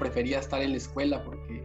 prefería estar en la escuela porque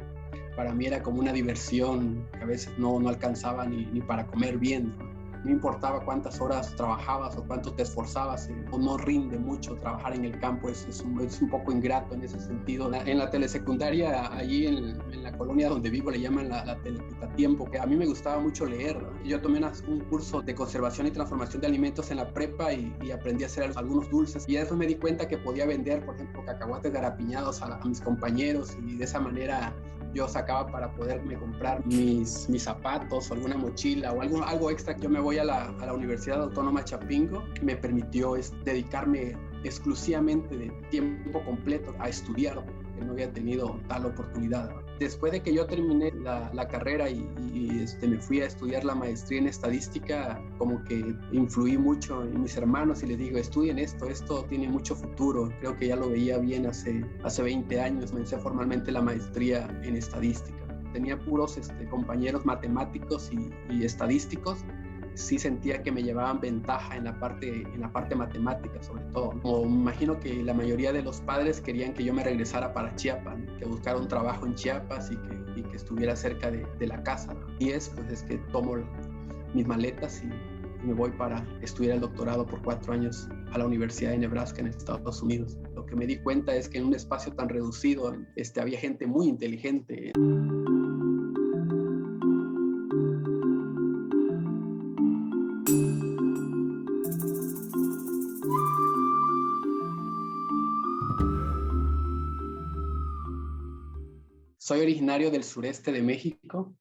para mí era como una diversión que a veces no alcanzaba ni para comer bien, ¿no? No importaba cuántas horas trabajabas o cuánto te esforzabas, o no rinde mucho trabajar en el campo, es un poco ingrato en ese sentido. En la telesecundaria, allí en la colonia donde vivo, le llaman la teletiempo, que a mí me gustaba mucho leer, ¿no? Yo tomé un curso de conservación y transformación de alimentos en la prepa y aprendí a hacer algunos dulces, y después me di cuenta que podía vender, por ejemplo, cacahuates garapiñados a mis compañeros, y de esa manera yo sacaba para poderme comprar mis zapatos o alguna mochila o algo extra. Yo me voy a la Universidad Autónoma Chapingo, que me permitió dedicarme exclusivamente de tiempo completo a estudiar, porque no había tenido tal oportunidad. Después de que yo terminé la carrera y me fui a estudiar la maestría en estadística, como que influí mucho en mis hermanos y les digo, estudien esto tiene mucho futuro. Creo que ya lo veía bien hace 20 años, comencé formalmente la maestría en estadística. Tenía puros compañeros matemáticos y estadísticos. Sí sentía que me llevaban ventaja en la parte matemática, sobre todo. Como me imagino que la mayoría de los padres querían que yo me regresara para Chiapas, ¿no? Que buscara un trabajo en Chiapas y que estuviera cerca de la casa, ¿no? Y es que tomo mis maletas y me voy para estudiar el doctorado por 4 años a la Universidad de Nebraska en Estados Unidos. Lo que me di cuenta es que en un espacio tan reducido había gente muy inteligente. Soy originario del sureste de México.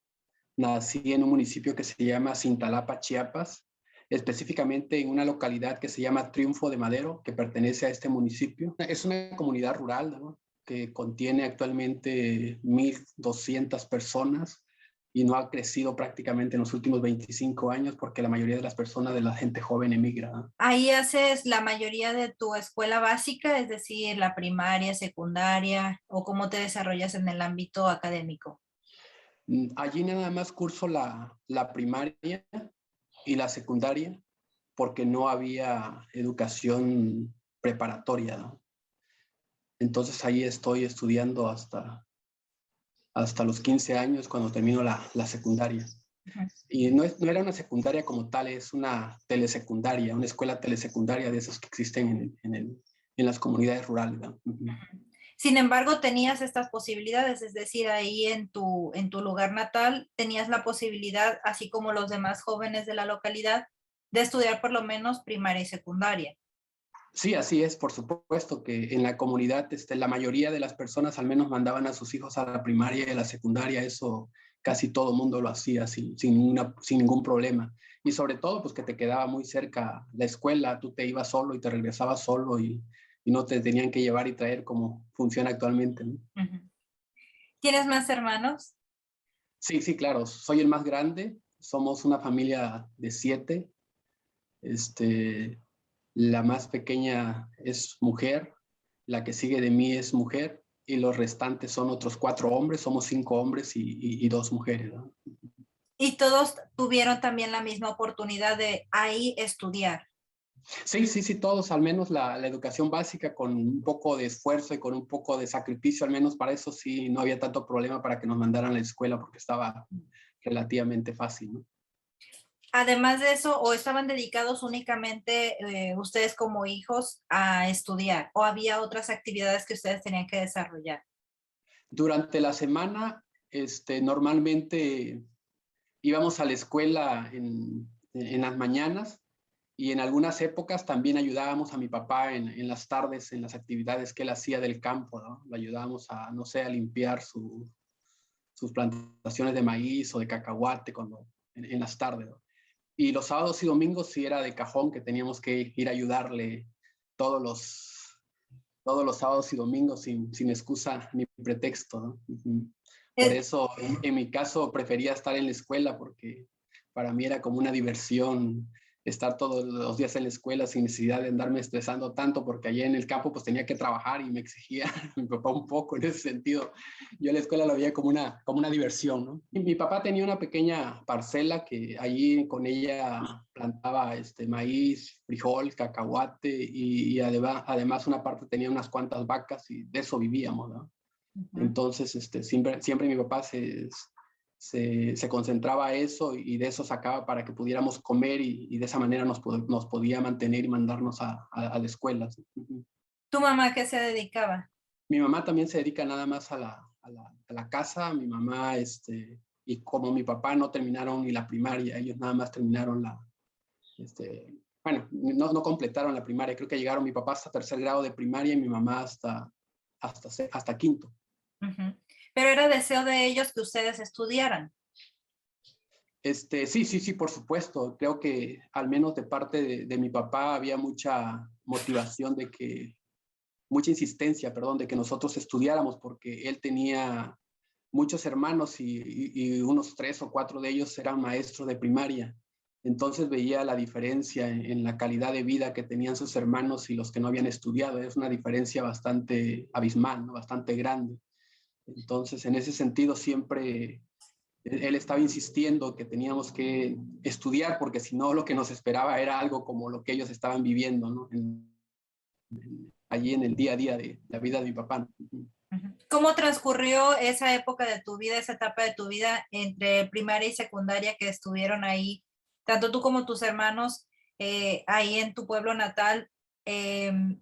Nací en un municipio que se llama Cintalapa, Chiapas, específicamente en una localidad que se llama Triunfo de Madero, que pertenece a este municipio. Es una comunidad rural, ¿no? Que contiene actualmente 1,200 personas y no ha crecido prácticamente en los últimos 25 años porque la mayoría de las personas, de la gente joven, emigra, ¿no? Ahí haces la mayoría de tu escuela básica, es decir, la primaria, secundaria, o cómo te desarrollas en el ámbito académico. Allí nada más curso la primaria y la secundaria porque no había educación preparatoria, ¿no? Entonces ahí estoy estudiando hasta los 15 años cuando termino la secundaria. Uh-huh. Y no era una secundaria como tal, es una telesecundaria, una escuela telesecundaria de esas que existen en las comunidades rurales, ¿no? Uh-huh. Sin embargo, tenías estas posibilidades, es decir, ahí en tu lugar natal tenías la posibilidad, así como los demás jóvenes de la localidad, de estudiar por lo menos primaria y secundaria. Sí, así es, por supuesto que en la comunidad la mayoría de las personas al menos mandaban a sus hijos a la primaria y a la secundaria, eso casi todo el mundo lo hacía sin ningún problema. Y sobre todo, pues que te quedaba muy cerca la escuela, tú te ibas solo y te regresabas solo y no te tenían que llevar y traer como funciona actualmente, ¿no? Uh-huh. ¿Tienes más hermanos? Sí, sí, claro, soy el más grande, somos una familia de 7, la más pequeña es mujer, la que sigue de mí es mujer y los restantes son otros 4 hombres, somos 5 hombres y 2 mujeres, ¿no? Y todos tuvieron también la misma oportunidad de ahí estudiar. Sí, sí, sí, todos, al menos la educación básica con un poco de esfuerzo y con un poco de sacrificio, al menos para eso sí, no había tanto problema para que nos mandaran a la escuela porque estaba relativamente fácil, ¿no? Además de eso, ¿o estaban dedicados únicamente ustedes como hijos a estudiar? ¿O había otras actividades que ustedes tenían que desarrollar? Durante la semana, normalmente íbamos a la escuela en las mañanas y en algunas épocas también ayudábamos a mi papá en las tardes, en las actividades que él hacía del campo, ¿no? Le ayudábamos a, no sé, a limpiar sus plantaciones de maíz o de cacahuate en las tardes, ¿no? Y los sábados y domingos sí era de cajón que teníamos que ir a ayudarle todos los sábados y domingos sin excusa ni pretexto, ¿no? Uh-huh. Por Es, eso, en mi caso, prefería estar en la escuela porque para mí era como una diversión estar todos los días en la escuela sin necesidad de andarme estresando tanto, porque allá en el campo pues tenía que trabajar y me exigía mi papá un poco en ese sentido. Yo la escuela lo veía como una diversión, ¿no? Y mi papá tenía una pequeña parcela que allí con ella plantaba maíz, frijol, cacahuate y además una parte tenía unas cuantas vacas y de eso vivíamos, ¿no? Ujú. Entonces, siempre mi papá se concentraba a eso y de eso sacaba para que pudiéramos comer y de esa manera nos podía mantener y mandarnos a la escuela. Ujú. ¿Tu mamá a qué se dedicaba? Mi mamá también se dedica nada más a la casa. Mi mamá, y como mi papá no terminaron ni la primaria, ellos nada más terminaron bueno, no completaron la primaria. Creo que llegaron mi papá hasta tercer grado de primaria y mi mamá hasta quinto. Ujú. Pero era deseo de ellos que ustedes estudiaran. Sí, por supuesto. Creo que al menos de parte de mi papá había mucha motivación mucha insistencia, perdón, de que nosotros estudiáramos porque él tenía muchos hermanos y unos 3 o 4 de ellos eran maestros de primaria. Entonces veía la diferencia en la calidad de vida que tenían sus hermanos y los que no habían estudiado. Es una diferencia bastante abismal, ¿no? Bastante grande. Entonces, en ese sentido, siempre él estaba insistiendo que teníamos que estudiar porque si no, lo que nos esperaba era algo como lo que ellos estaban viviendo, ¿no? Allí en el día a día de la vida de mi papá. Ujú. ¿Cómo transcurrió esa época de tu vida, esa etapa de tu vida entre primaria y secundaria que estuvieron ahí, tanto tú como tus hermanos, ahí en tu pueblo natal? Em,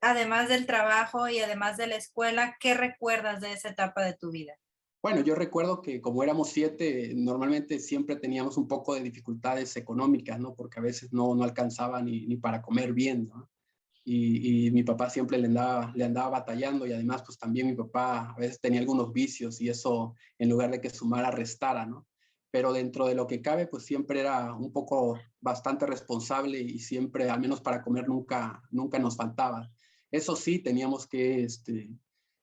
Además del trabajo y además de la escuela, ¿qué recuerdas de esa etapa de tu vida? Bueno, yo recuerdo que como éramos 7, normalmente siempre teníamos un poco de dificultades económicas, ¿no? Porque a veces no alcanzaba ni para comer bien, ¿no? Y mi papá siempre le andaba batallando y además pues también mi papá a veces tenía algunos vicios y eso en lugar de que sumara, restara, ¿no? Pero dentro de lo que cabe pues siempre era un poco bastante responsable y siempre, al menos para comer, nunca nos faltaba. Eso sí, teníamos que,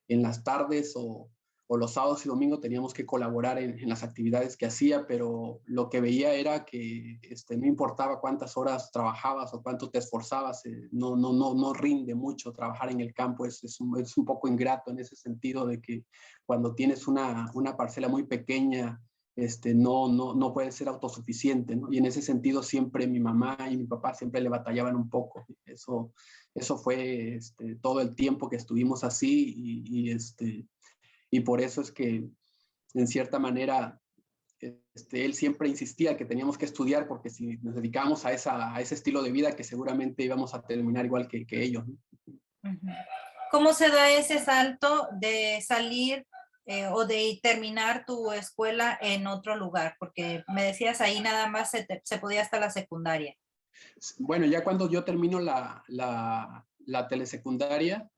en las tardes o los sábados y domingos teníamos que colaborar en las actividades que hacía, pero lo que veía era que no importaba cuántas horas trabajabas o cuánto te esforzabas, no rinde mucho trabajar en el campo, es un poco ingrato en ese sentido de que cuando tienes una parcela muy pequeña, no puede ser autosuficiente, ¿no? Y en ese sentido siempre mi mamá y mi papá siempre le batallaban un poco. Eso fue todo el tiempo que estuvimos así y por eso es que, en cierta manera, él siempre insistía que teníamos que estudiar porque si nos dedicábamos a ese estilo de vida, que seguramente íbamos a terminar igual que ellos, ¿no? Ujú. ¿Cómo se da ese salto de salir o de terminar tu escuela en otro lugar? Porque me decías ahí nada más se podía hasta la secundaria. Bueno, ya cuando yo termino la telesecundaria,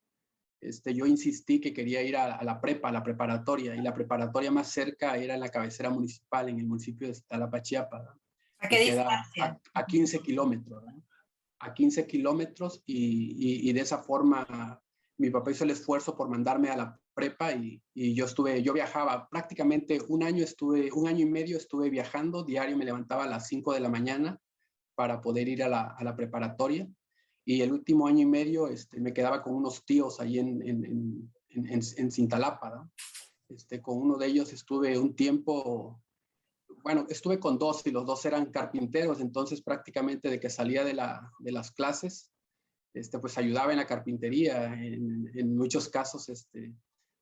yo insistí que quería ir a la prepa, a la preparatoria, y la preparatoria más cerca era en la cabecera municipal, en el municipio de Iztapalapa, Chiapas, ¿no? ¿A qué Que queda distancia? a 15 kilómetros, ¿no? A 15 kilómetros y de esa forma mi papá hizo el esfuerzo por mandarme a la prepa y yo viajaba prácticamente un año y medio estuve viajando, diario me levantaba a las 5 de la mañana para poder ir a la preparatoria y el último año y medio me quedaba con unos tíos ahí en Cintalapa, ¿no? Con uno de ellos estuve un tiempo, bueno, estuve con dos y los dos eran carpinteros, entonces prácticamente de que salía de las clases, pues ayudaba en la carpintería, en muchos casos,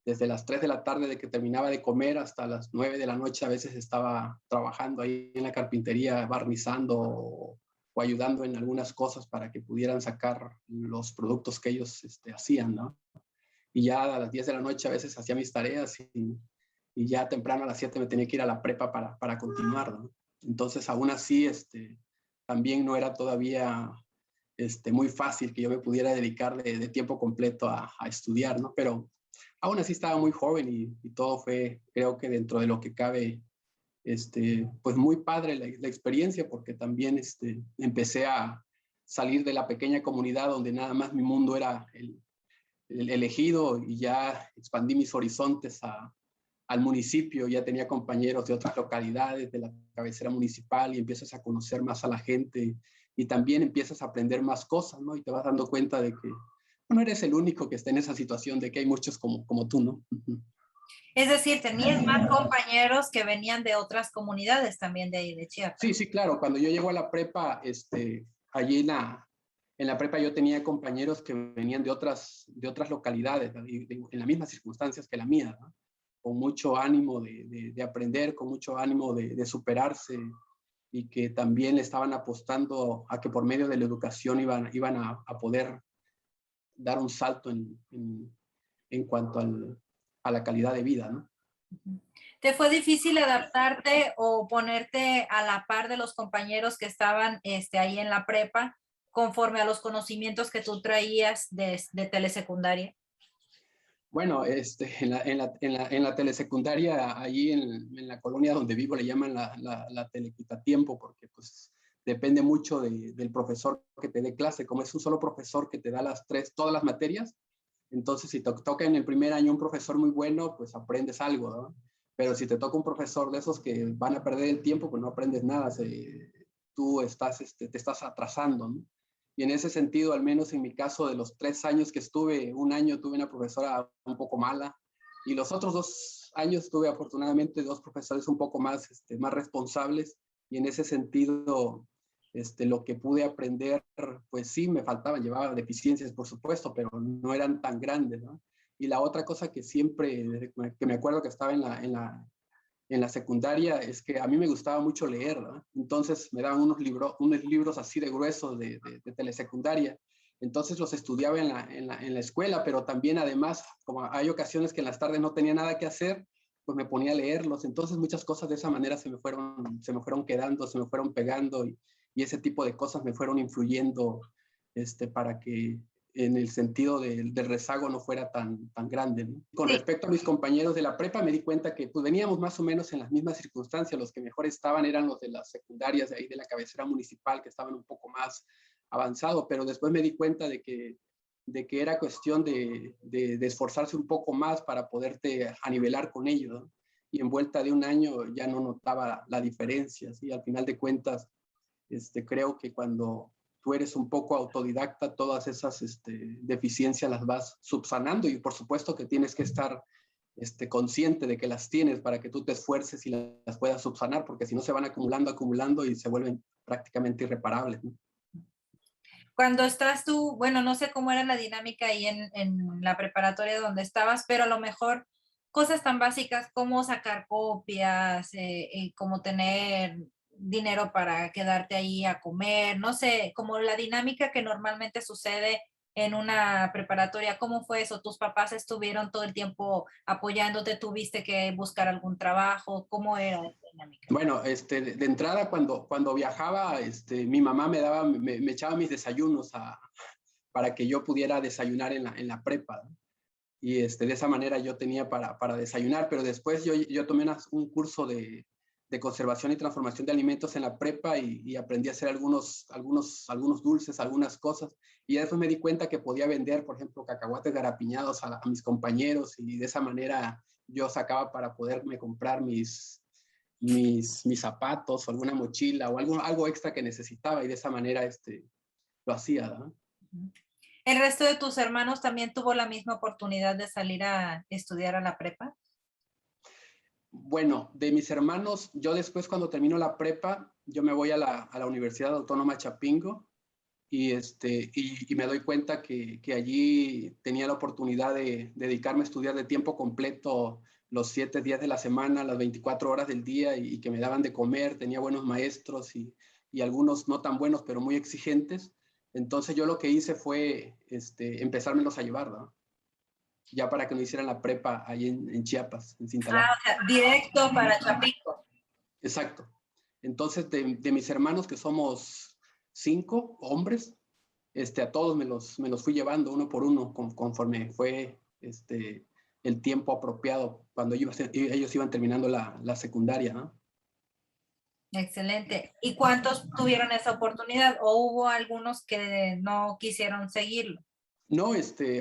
desde las 3 de la tarde de que terminaba de comer hasta las 9 de la noche a veces estaba trabajando ahí en la carpintería, barnizando o ayudando en algunas cosas para que pudieran sacar los productos que ellos hacían, ¿no? Y ya a las 10 de la noche a veces hacía mis tareas y ya temprano a las 7 me tenía que ir a la prepa para continuar, ¿no? Entonces, aún así, también no era todavía muy fácil que yo me pudiera dedicar de tiempo completo a estudiar, ¿no? Pero aún así estaba muy joven y todo fue, creo que dentro de lo que cabe, pues muy padre la experiencia porque también empecé a salir de la pequeña comunidad donde nada más mi mundo era el elegido y ya expandí mis horizontes al municipio, ya tenía compañeros de otras localidades, de la cabecera municipal y empiezas a conocer más a la gente y también empiezas a aprender más cosas, ¿no? Y te vas dando cuenta de que no eres el único que está en esa situación, de que hay muchos como tú, ¿no? Es decir, tenías más compañeros que venían de otras comunidades también de ahí de Chiapas. Sí, claro, cuando yo llego a la prepa, allí En la prepa yo tenía compañeros que venían de otras localidades, ¿no? En las mismas circunstancias que la mía, ¿no? Con mucho ánimo de aprender, con mucho ánimo de superarse, y que también le estaban apostando a que por medio de la educación iban a poder dar un salto en cuanto a la calidad de vida, ¿no? ¿Te fue difícil adaptarte o ponerte a la par de los compañeros que estaban ahí en la prepa conforme a los conocimientos que tú traías de telesecundaria? Bueno, en la telesecundaria, ahí en la colonia donde vivo, le llaman la telequitatiempo, porque pues depende mucho del profesor que te dé clase. Como es un solo profesor que te da todas las materias, entonces si te toca en el primer año un profesor muy bueno, pues aprendes algo, ¿no? Pero si te toca un profesor de esos que van a perder el tiempo, pues no aprendes nada. Tú te estás atrasando, ¿no? Y en ese sentido, al menos en mi caso, de los 3 años que estuve, un año tuve una profesora un poco mala, y los otros 2 años tuve afortunadamente 2 profesores un poco más responsables, y en ese sentido, lo que pude aprender, pues sí, me faltaban, llevaba deficiencias, por supuesto, pero no eran tan grandes, ¿no? Y la otra cosa que siempre, que me acuerdo que estaba en la secundaria, es que a mí me gustaba mucho leer, ¿no? Entonces me daban unos libros así de gruesos de telesecundaria. Entonces los estudiaba en la escuela, pero también además, como hay ocasiones que en las tardes no tenía nada que hacer, pues me ponía a leerlos. Entonces muchas cosas de esa manera se me fueron quedando, se me fueron pegando, y ese tipo de cosas me fueron influyendo, para que en el sentido del rezago no fuera tan grande, ¿no? Con Sí. respecto a mis compañeros de la prepa, me di cuenta que pues, veníamos más o menos en las mismas circunstancias. Los que mejor estaban eran los de las secundarias de ahí de la cabecera municipal, que estaban un poco más avanzados, pero después me di cuenta de que era cuestión de esforzarse un poco más para poderte anivelar con ellos, ¿no? Y en vuelta de un año ya no notaba la diferencia, ¿sí? Al final de cuentas, creo que cuando tú eres un poco autodidacta, todas esas deficiencias las vas subsanando, y por supuesto que tienes que estar consciente de que las tienes para que tú te esfuerces y las puedas subsanar, porque si no se van acumulando y se vuelven prácticamente irreparables, ¿no? Cuando estás tú, bueno, no sé cómo era la dinámica ahí en la preparatoria donde estabas, pero a lo mejor cosas tan básicas como sacar copias, como tener dinero para quedarte ahí a comer, no sé, como la dinámica que normalmente sucede en una preparatoria. ¿Cómo fue eso? ¿Tus papás estuvieron todo el tiempo apoyándote? ¿Tuviste que buscar algún trabajo? ¿Cómo era esa dinámica? Bueno, de entrada cuando viajaba, mi mamá me echaba mis desayunos para que yo pudiera desayunar en la prepa, ¿no? Y de esa manera yo tenía para desayunar, pero después yo tomé un curso de conservación y transformación de alimentos en la prepa, y aprendí a hacer algunos dulces, algunas cosas, y después me di cuenta que podía vender, por ejemplo, cacahuates garapiñados a mis compañeros, y de esa manera yo sacaba para poderme comprar mis zapatos o alguna mochila o algo extra que necesitaba, y de esa manera lo hacía, ¿no? ¿El resto de tus hermanos también tuvo la misma oportunidad de salir a estudiar a la prepa? Bueno, de mis hermanos, yo después cuando termino la prepa, yo me voy a la Universidad Autónoma Chapingo, y me doy cuenta que allí tenía la oportunidad de dedicarme a estudiar de tiempo completo los 7 días de la semana, las 24 horas del día, y que me daban de comer, tenía buenos maestros, y algunos no tan buenos, pero muy exigentes. Entonces yo lo que hice fue empezármelos a llevar, ¿no? Ya para que no hicieran la prepa ahí en Chiapas, en Ah, Cintalapa. o sea, directo para Chapingo. Exacto. Entonces, de mis hermanos, que somos 5 hombres, a todos me los fui llevando uno por uno conforme fue el tiempo apropiado cuando ellos iban terminando la secundaria, ¿no? Excelente. ¿Y cuántos tuvieron esa oportunidad? ¿O hubo algunos que no quisieron seguirlo? No,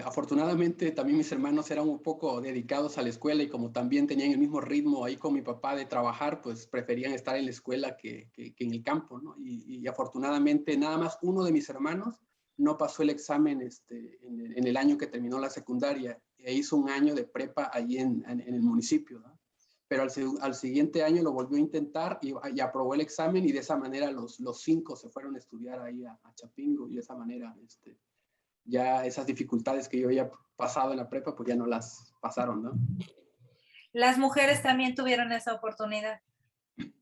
afortunadamente también mis hermanos eran un poco dedicados a la escuela, y como también tenían el mismo ritmo ahí con mi papá de trabajar, pues preferían estar en la escuela que en el campo, ¿no? Y afortunadamente nada más uno de mis hermanos no pasó el examen en el año que terminó la secundaria, e hizo un año de prepa allí en el municipio, ¿no? pero al siguiente año lo volvió a intentar y aprobó el examen, y de esa manera los 5 se fueron a estudiar ahí a Chapingo, y de esa manera ya esas dificultades que yo había pasado en la prepa, pues ya no las pasaron, ¿no? Las mujeres también tuvieron esa oportunidad.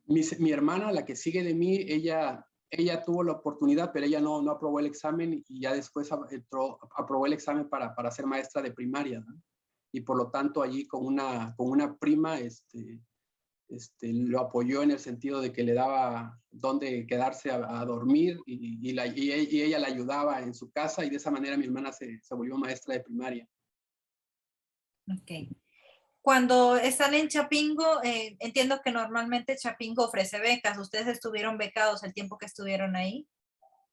Mi hermana, la que sigue de mí, ella tuvo la oportunidad, pero ella no aprobó el examen, y ya después aprobó el examen para ser maestra de primaria, ¿no? Y por lo tanto allí con una prima lo apoyó en el sentido de que le daba dónde quedarse a dormir, y ella la ayudaba en su casa, y de esa manera mi hermana se volvió maestra de primaria. Ok. Cuando están en Chapingo, entiendo que normalmente Chapingo ofrece becas. ¿Ustedes estuvieron becados el tiempo que estuvieron ahí?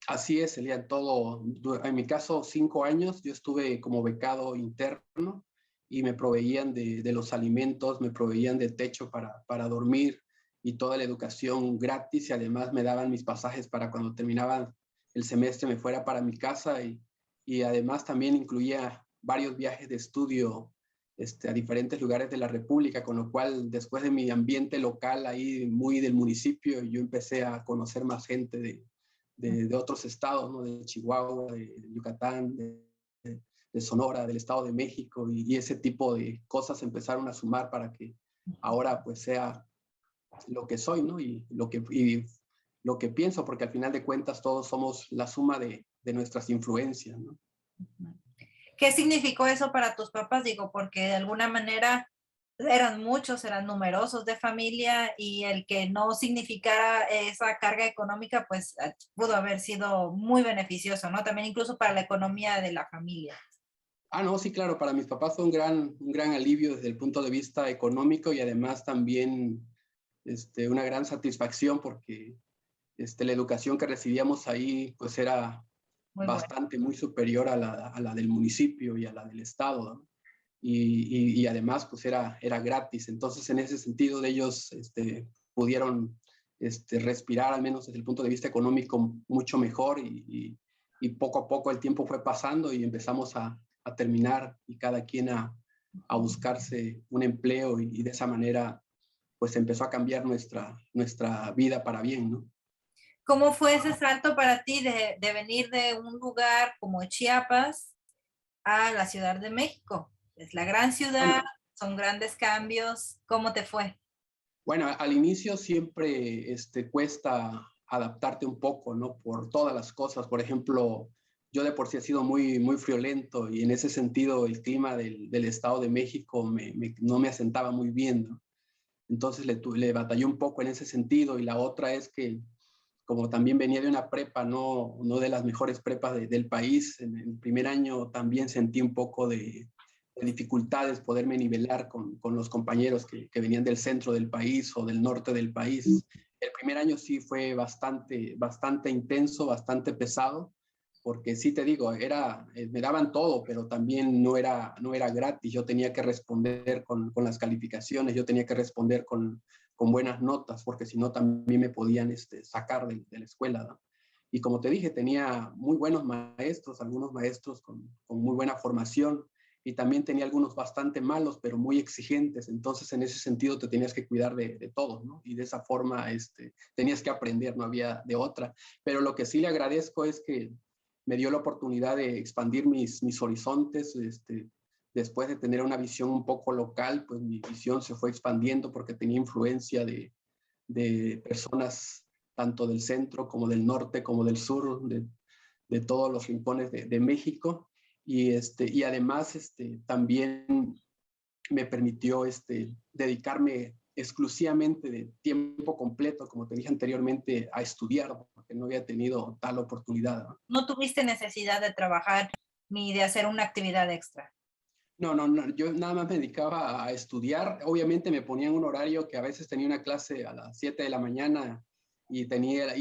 Así es, Elia, en mi caso 5 años, yo estuve como becado interno, y me proveían de los alimentos, me proveían de techo para dormir, y toda la educación gratis, y además me daban mis pasajes para cuando terminaba el semestre me fuera para mi casa, y además también incluía varios viajes de estudio a diferentes lugares de la República, con lo cual después de mi ambiente local ahí muy del municipio, yo empecé a conocer más gente de otros estados, ¿no? De Chihuahua, de Yucatán, de Sonora, del Estado de México, y ese tipo de cosas empezaron a sumar para que ahora pues sea lo que soy, ¿no? Y lo que pienso, porque al final de cuentas todos somos la suma de nuestras influencias, ¿no? ¿Qué significó eso para tus papás? Digo, porque de alguna manera eran muchos, eran numerosos de familia, y el que no significara esa carga económica, pues pudo haber sido muy beneficioso, ¿no? También incluso para la economía de la familia. No, sí, claro, para mis papás fue un gran alivio desde el punto de vista económico, y además también una gran satisfacción, porque la educación que recibíamos ahí pues era Muy bueno. bastante, muy superior a la del municipio y a la del estado, ¿no? Y además pues era gratis. Entonces en ese sentido de ellos pudieron respirar, al menos desde el punto de vista económico, mucho mejor, y poco a poco el tiempo fue pasando y empezamos a terminar, y cada quien a buscarse un empleo, y de esa manera pues empezó a cambiar nuestra vida para bien, ¿no? ¿Cómo fue ese salto para ti de venir de un lugar como Chiapas a la Ciudad de México? Es la gran ciudad, Bueno, son grandes cambios. ¿Cómo te fue? Bueno, al inicio siempre cuesta adaptarte un poco, ¿no? Por todas las cosas. Por ejemplo, yo de por sí he sido muy, muy friolento, y en ese sentido el clima del Estado de México no me asentaba muy bien, ¿no? Entonces le batallé un poco en ese sentido, y la otra es que como también venía de una prepa, no de las mejores prepas del país, en el primer año también sentí un poco de dificultades poderme nivelar con los compañeros que venían del centro del país o del norte del país. El primer año sí fue bastante intenso, bastante pesado, porque sí te digo, me daban todo, pero también no era gratis. Yo tenía que responder con las calificaciones, yo tenía que responder con buenas notas, porque si no también me podían sacar de la escuela, ¿no? Y como te dije, tenía muy buenos maestros, algunos maestros con muy buena formación, y también tenía algunos bastante malos, pero muy exigentes. Entonces en ese sentido te tenías que cuidar de todos, ¿no? Y de esa forma tenías que aprender, no había de otra. Pero lo que sí le agradezco es que me dio la oportunidad de expandir mis horizontes. Después de tener una visión un poco local, pues mi visión se fue expandiendo, porque tenía influencia de personas tanto del centro como del norte, como del sur, de todos los rincones de México. Y además también me permitió dedicarme exclusivamente de tiempo completo, como te dije anteriormente, a estudiar, porque no había tenido tal oportunidad, ¿no? No tuviste necesidad de trabajar ni de hacer una actividad extra. No, yo nada más me dedicaba a estudiar. Obviamente me ponían un horario que a veces tenía una clase a las 7 de la mañana, y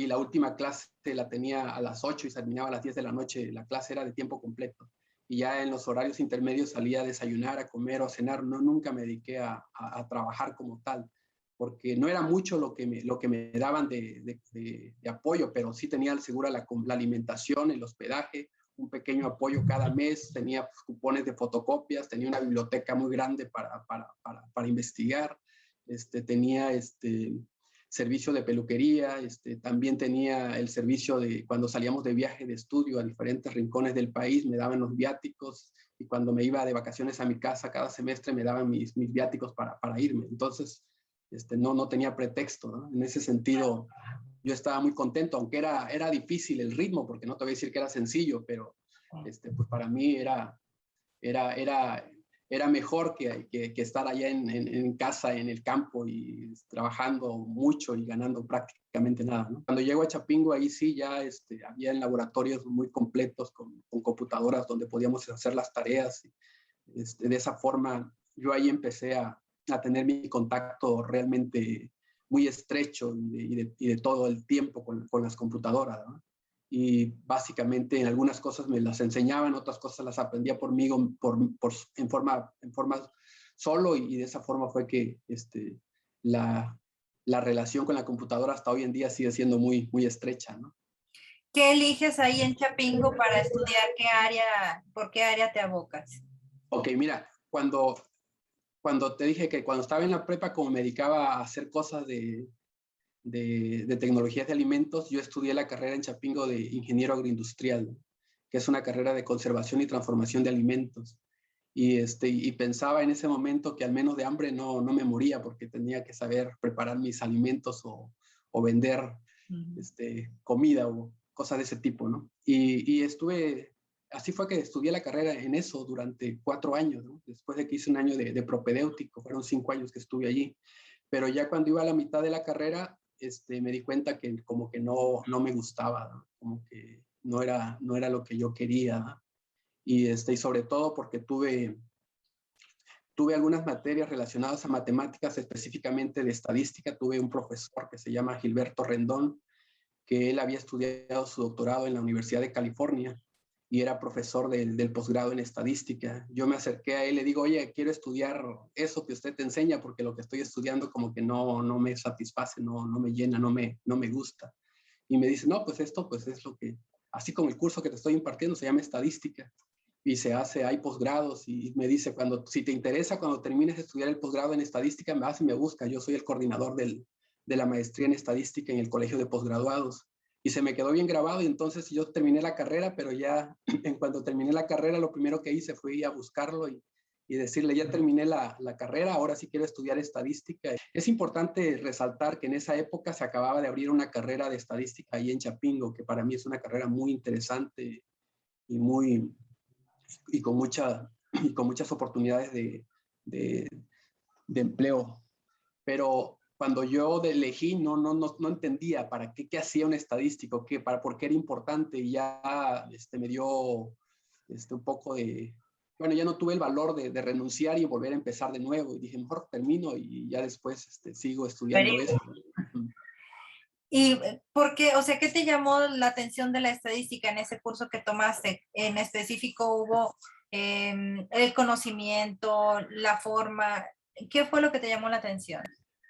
la última clase la tenía a las 8 y terminaba a las 10 de la noche. La clase era de tiempo completo. Y ya en los horarios intermedios salía a desayunar, a comer o a cenar. No, nunca me dediqué a trabajar como tal, porque no era mucho lo que me daban de apoyo, pero sí tenía segura la alimentación, el hospedaje, un pequeño apoyo cada mes, tenía cupones de fotocopias, tenía una biblioteca muy grande para investigar. tenía servicio de peluquería, también tenía el servicio de cuando salíamos de viaje de estudio a diferentes rincones del país, me daban los viáticos, y cuando me iba de vacaciones a mi casa cada semestre me daban mis viáticos para irme. Entonces, no tenía pretexto, ¿no? En ese sentido, yo estaba muy contento, aunque era difícil el ritmo, porque no te voy a decir que era sencillo, pero pues para mí era mejor que estar allá en casa, en el campo, y trabajando mucho y ganando prácticamente nada, ¿no? Cuando llego a Chapingo, ahí sí ya había laboratorios muy completos con computadoras donde podíamos hacer las tareas. De esa forma, yo ahí empecé a tener mi contacto realmente muy estrecho y de todo el tiempo con las computadoras, ¿no? Y básicamente en algunas cosas me las enseñaban, otras cosas las aprendía por mí en forma solo, y de esa forma fue que la relación con la computadora hasta hoy en día sigue siendo muy, muy estrecha, ¿no? ¿Qué eliges ahí en Chapingo para estudiar? ¿Por qué área te abocas? Ok, mira, cuando te dije que cuando estaba en la prepa, como me dedicaba a hacer cosas de tecnologías de alimentos, yo estudié la carrera en Chapingo de ingeniero agroindustrial, que es una carrera de conservación y transformación de alimentos. Y pensaba en ese momento que al menos de hambre no me moría, porque tenía que saber preparar mis alimentos o vender comida o cosas de ese tipo, ¿no? Así fue que estudié la carrera en eso durante 4 años, ¿no? Después de que hice un año de propedéutico, fueron 5 años que estuve allí. Pero ya cuando iba a la mitad de la carrera, me di cuenta que como que no me gustaba, ¿no? Como que no era lo que yo quería, ¿no? Y sobre todo porque tuve algunas materias relacionadas a matemáticas, específicamente de estadística. Tuve un profesor que se llama Gilberto Rendón, que él había estudiado su doctorado en la Universidad de California y era profesor del posgrado en estadística. Yo me acerqué a él y le digo, oye, quiero estudiar eso que usted te enseña, porque lo que estoy estudiando como que no me satisface, no me llena, no me gusta. Y me dice, no, pues esto pues es lo que, así como el curso que te estoy impartiendo se llama estadística, y hay posgrados, y me dice, si te interesa, cuando termines de estudiar el posgrado en estadística, me vas y me busca. Yo soy el coordinador de la maestría en estadística en el colegio de posgraduados. Y se me quedó bien grabado, y entonces yo terminé la carrera, pero ya en cuanto terminé la carrera, lo primero que hice fue ir a buscarlo y decirle, ya terminé la carrera, ahora sí quiero estudiar estadística. Es importante resaltar que en esa época se acababa de abrir una carrera de estadística ahí en Chapingo, que para mí es una carrera muy interesante y con muchas oportunidades de empleo. Pero cuando yo elegí, no entendía para qué hacía un estadístico, por qué era importante, y ya me dio un poco de, bueno, ya no tuve el valor de renunciar y volver a empezar de nuevo, y dije, mejor termino y ya después sigo estudiando esto. ¿Y por qué, o sea, qué te llamó la atención de la estadística en ese curso que tomaste? En específico, ¿hubo el conocimiento, la forma? ¿Qué fue lo que te llamó la atención?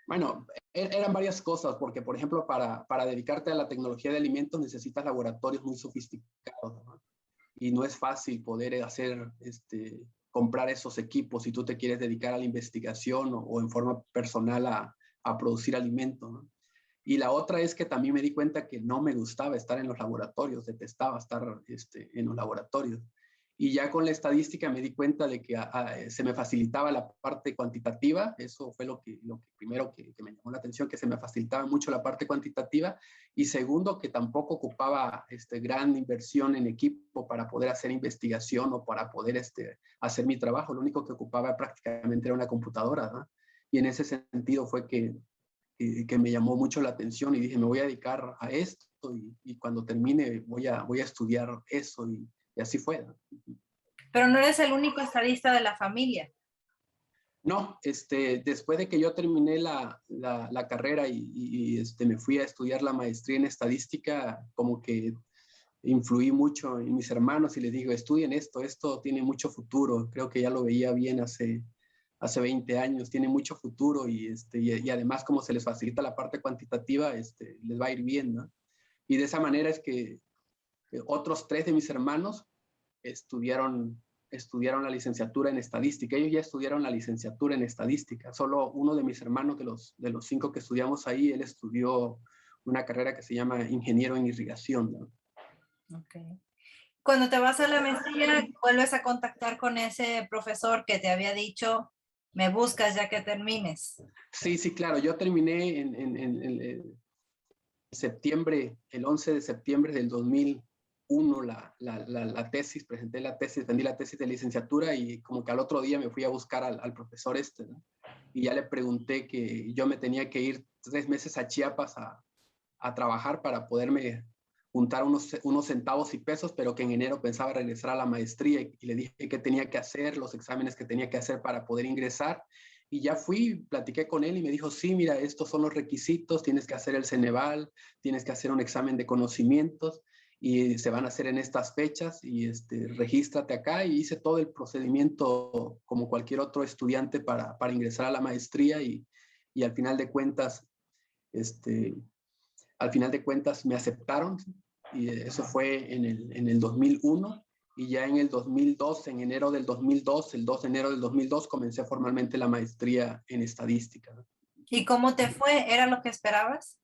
Bueno, eran varias cosas, porque, por ejemplo, para dedicarte a la tecnología de alimentos necesitas laboratorios muy sofisticados, ¿no? Y no es fácil poder comprar esos equipos si tú te quieres dedicar a la investigación o en forma personal a producir alimentos, ¿no? Y la otra es que también me di cuenta que no me gustaba estar en los laboratorios, detestaba estar en los laboratorios. Y ya con la estadística me di cuenta de que se me facilitaba la parte cuantitativa. Eso fue lo primero que me llamó la atención, que se me facilitaba mucho la parte cuantitativa. Y segundo, que tampoco ocupaba gran inversión en equipo para poder hacer investigación o para poder hacer mi trabajo. Lo único que ocupaba prácticamente era una computadora, ¿no? Y en ese sentido fue que me llamó mucho la atención, y dije, me voy a dedicar a esto, y cuando termine voy a estudiar eso, y así fue, ¿no? Pero no eres el único estadista de la familia. No, después de que yo terminé la carrera y me fui a estudiar la maestría en estadística, como que influí mucho en mis hermanos y les digo, estudien esto tiene mucho futuro. Creo que ya lo veía bien hace 20 años, tiene mucho futuro, y además como se les facilita la parte cuantitativa, les va a ir bien, ¿no? Y de esa manera es que otros 3 de mis hermanos estudiaron estudiaron la licenciatura en estadística. Ellos ya estudiaron la licenciatura en estadística. Solo uno de mis hermanos, de los 5 que estudiamos ahí, él estudió una carrera que se llama ingeniero en irrigación, ¿no? Okay. Cuando te vas a la maestría, vuelves a contactar con ese profesor que te había dicho, me buscas ya que termines. Sí, sí, claro. Yo terminé en septiembre, el 11 de septiembre del 2001 la tesis, presenté la tesis, vendí la tesis de licenciatura y como que al otro día me fui a buscar al profesor este, ¿no? Y ya le pregunté que yo me tenía que ir 3 meses a Chiapas a trabajar para poderme juntar unos centavos y pesos, pero que en enero pensaba regresar a la maestría y le dije qué tenía que hacer, los exámenes que tenía que hacer para poder ingresar. Y ya fui, platiqué con él y me dijo, sí, mira, estos son los requisitos, tienes que hacer el Ceneval, tienes que hacer un examen de conocimientos y se van a hacer en estas fechas y regístrate acá, y hice todo el procedimiento como cualquier otro estudiante para ingresar a la maestría y al final de cuentas, me aceptaron y eso fue en el 2001. Y ya en el 2002, en enero del 2002, el 2 de enero del 2002, comencé formalmente la maestría en estadística. ¿Y cómo te fue? ¿Era lo que esperabas?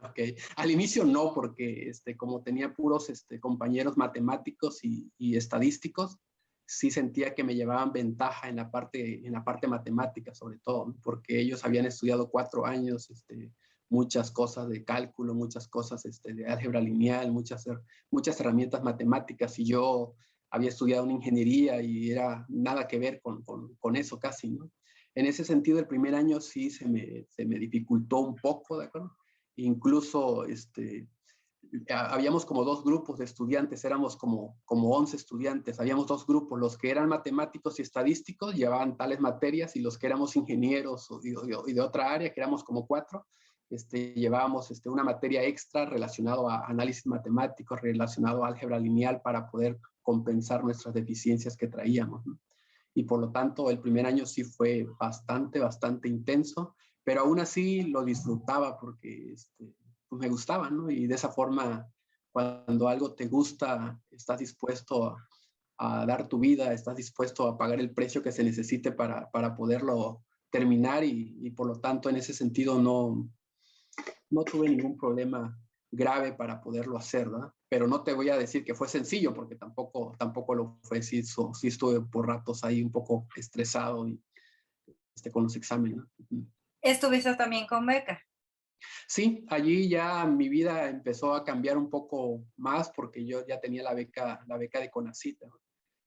Ok, al inicio no, porque como tenía puros compañeros matemáticos y estadísticos, sí sentía que me llevaban ventaja en la parte matemática, sobre todo, porque ellos habían estudiado 4 años, muchas cosas de cálculo, muchas cosas de álgebra lineal, muchas herramientas matemáticas, y yo había estudiado una ingeniería y era nada que ver con eso casi, ¿no? En ese sentido, el primer año sí se me dificultó un poco, ¿de acuerdo? Incluso habíamos como 2 grupos de estudiantes, éramos como 11 estudiantes, habíamos 2 grupos, los que eran matemáticos y estadísticos llevaban tales materias, y los que éramos ingenieros y de otra área, que éramos como 4, llevábamos una materia extra relacionado a análisis matemático, relacionado a álgebra lineal, para poder compensar nuestras deficiencias que traíamos, ¿no? Y por lo tanto el primer año sí fue bastante intenso, pero aún así lo disfrutaba porque pues me gustaba, ¿no? Y de esa forma, cuando algo te gusta, estás dispuesto a dar tu vida, estás dispuesto a pagar el precio que se necesite para poderlo terminar, y por lo tanto en ese sentido no tuve ningún problema grave para poderlo hacer, ¿verdad? Pero no te voy a decir que fue sencillo, porque tampoco lo fue. Sí, sí estuve por ratos ahí un poco estresado y, con los exámenes, ¿no? ¿Estuviste también con beca? Sí, allí ya mi vida empezó a cambiar un poco más, porque yo ya tenía la beca de CONACYT, ¿no?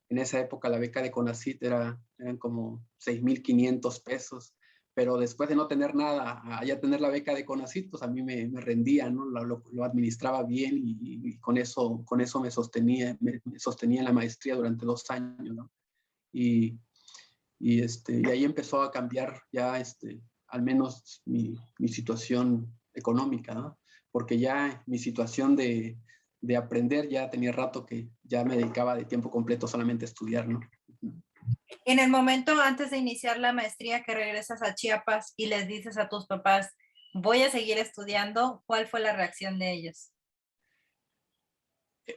En esa época la beca de CONACYT eran como 6,500 pesos, pero después de no tener nada, a ya tener la beca de CONACYT, pues a mí me rendía, ¿no? Lo administraba bien, y con eso me sostenía en la maestría durante 2 años, ¿no? Y, y ahí empezó a cambiar ya al menos mi situación económica, ¿no? Porque ya mi situación de aprender, ya tenía rato que ya me dedicaba de tiempo completo solamente a estudiar, ¿no? En el momento antes de iniciar la maestría, que regresas a Chiapas y les dices a tus papás, voy a seguir estudiando, ¿cuál fue la reacción de ellos?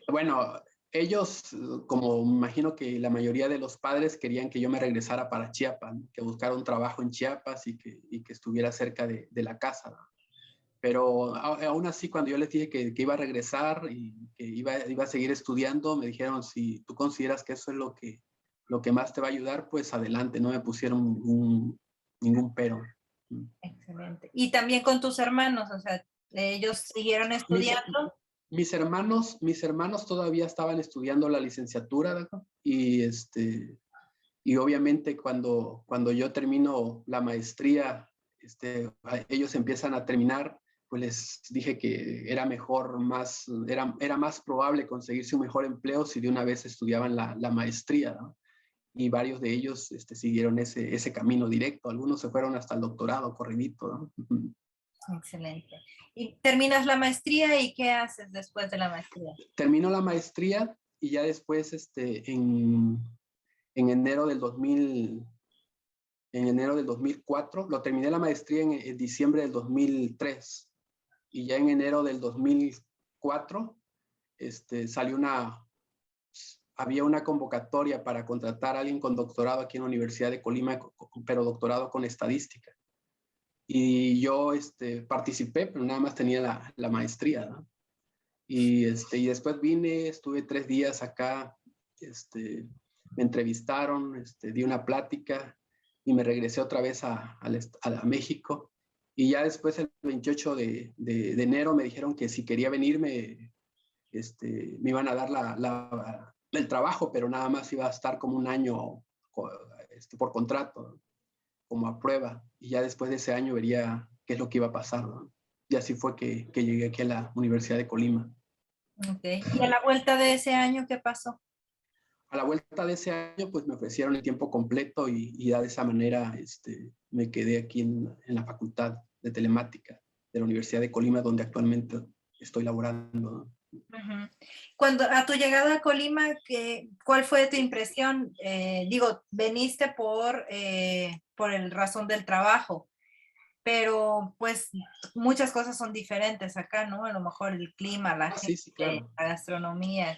Bueno, ellos, como me imagino que la mayoría de los padres, querían que yo me regresara para Chiapas, ¿no? Que buscara un trabajo en Chiapas y que estuviera cerca de la casa, ¿no? Pero aún así, cuando yo les dije que iba a regresar y que iba a seguir estudiando, me dijeron, si tú consideras que eso es lo que más te va a ayudar, pues adelante. No me pusieron ningún pero. Excelente. Y también con tus hermanos, o sea, ellos siguieron Mis, estudiando. mis hermanos todavía estaban estudiando la licenciatura, ¿verdad? Y obviamente cuando yo termino la maestría, ellos empiezan a terminar, pues les dije que era más probable conseguirse un mejor empleo si de una vez estudiaban la maestría, ¿no? Y varios de ellos siguieron ese camino directo. Algunos se fueron hasta el doctorado, corridito, ¿no? Excelente. Y terminas la maestría, ¿y qué haces después de la maestría? Termino la maestría y ya después, en enero del 2004, lo terminé la maestría en diciembre del 2003, y ya en enero del 2004 salió había una convocatoria para contratar a alguien con doctorado aquí en la Universidad de Colima, pero doctorado con estadística. Y yo participé, pero nada más tenía la maestría, ¿no? Y después vine, estuve 3 días acá, me entrevistaron, di una plática y me regresé otra vez a México. Y ya después, el 28 de enero, me dijeron que si quería venirme, me iban a dar el trabajo, pero nada más iba a estar como un año por contrato, como a prueba. Y ya después de ese año vería qué es lo que iba a pasar, ¿no? Y así fue que llegué aquí a la Universidad de Colima. Okay. ¿Y a la vuelta de ese año qué pasó? A la vuelta de ese año, pues me ofrecieron el tiempo completo y ya de esa manera me quedé aquí en la Facultad de Telemática de la Universidad de Colima, donde actualmente estoy laborando, ¿no? Uh-huh. Cuando a tu llegada a Colima, ¿cuál fue tu impresión? Digo, veniste por el razón del trabajo, pero pues muchas cosas son diferentes acá, ¿no? A lo mejor el clima, la gente, Sí, sí, claro. la gastronomía.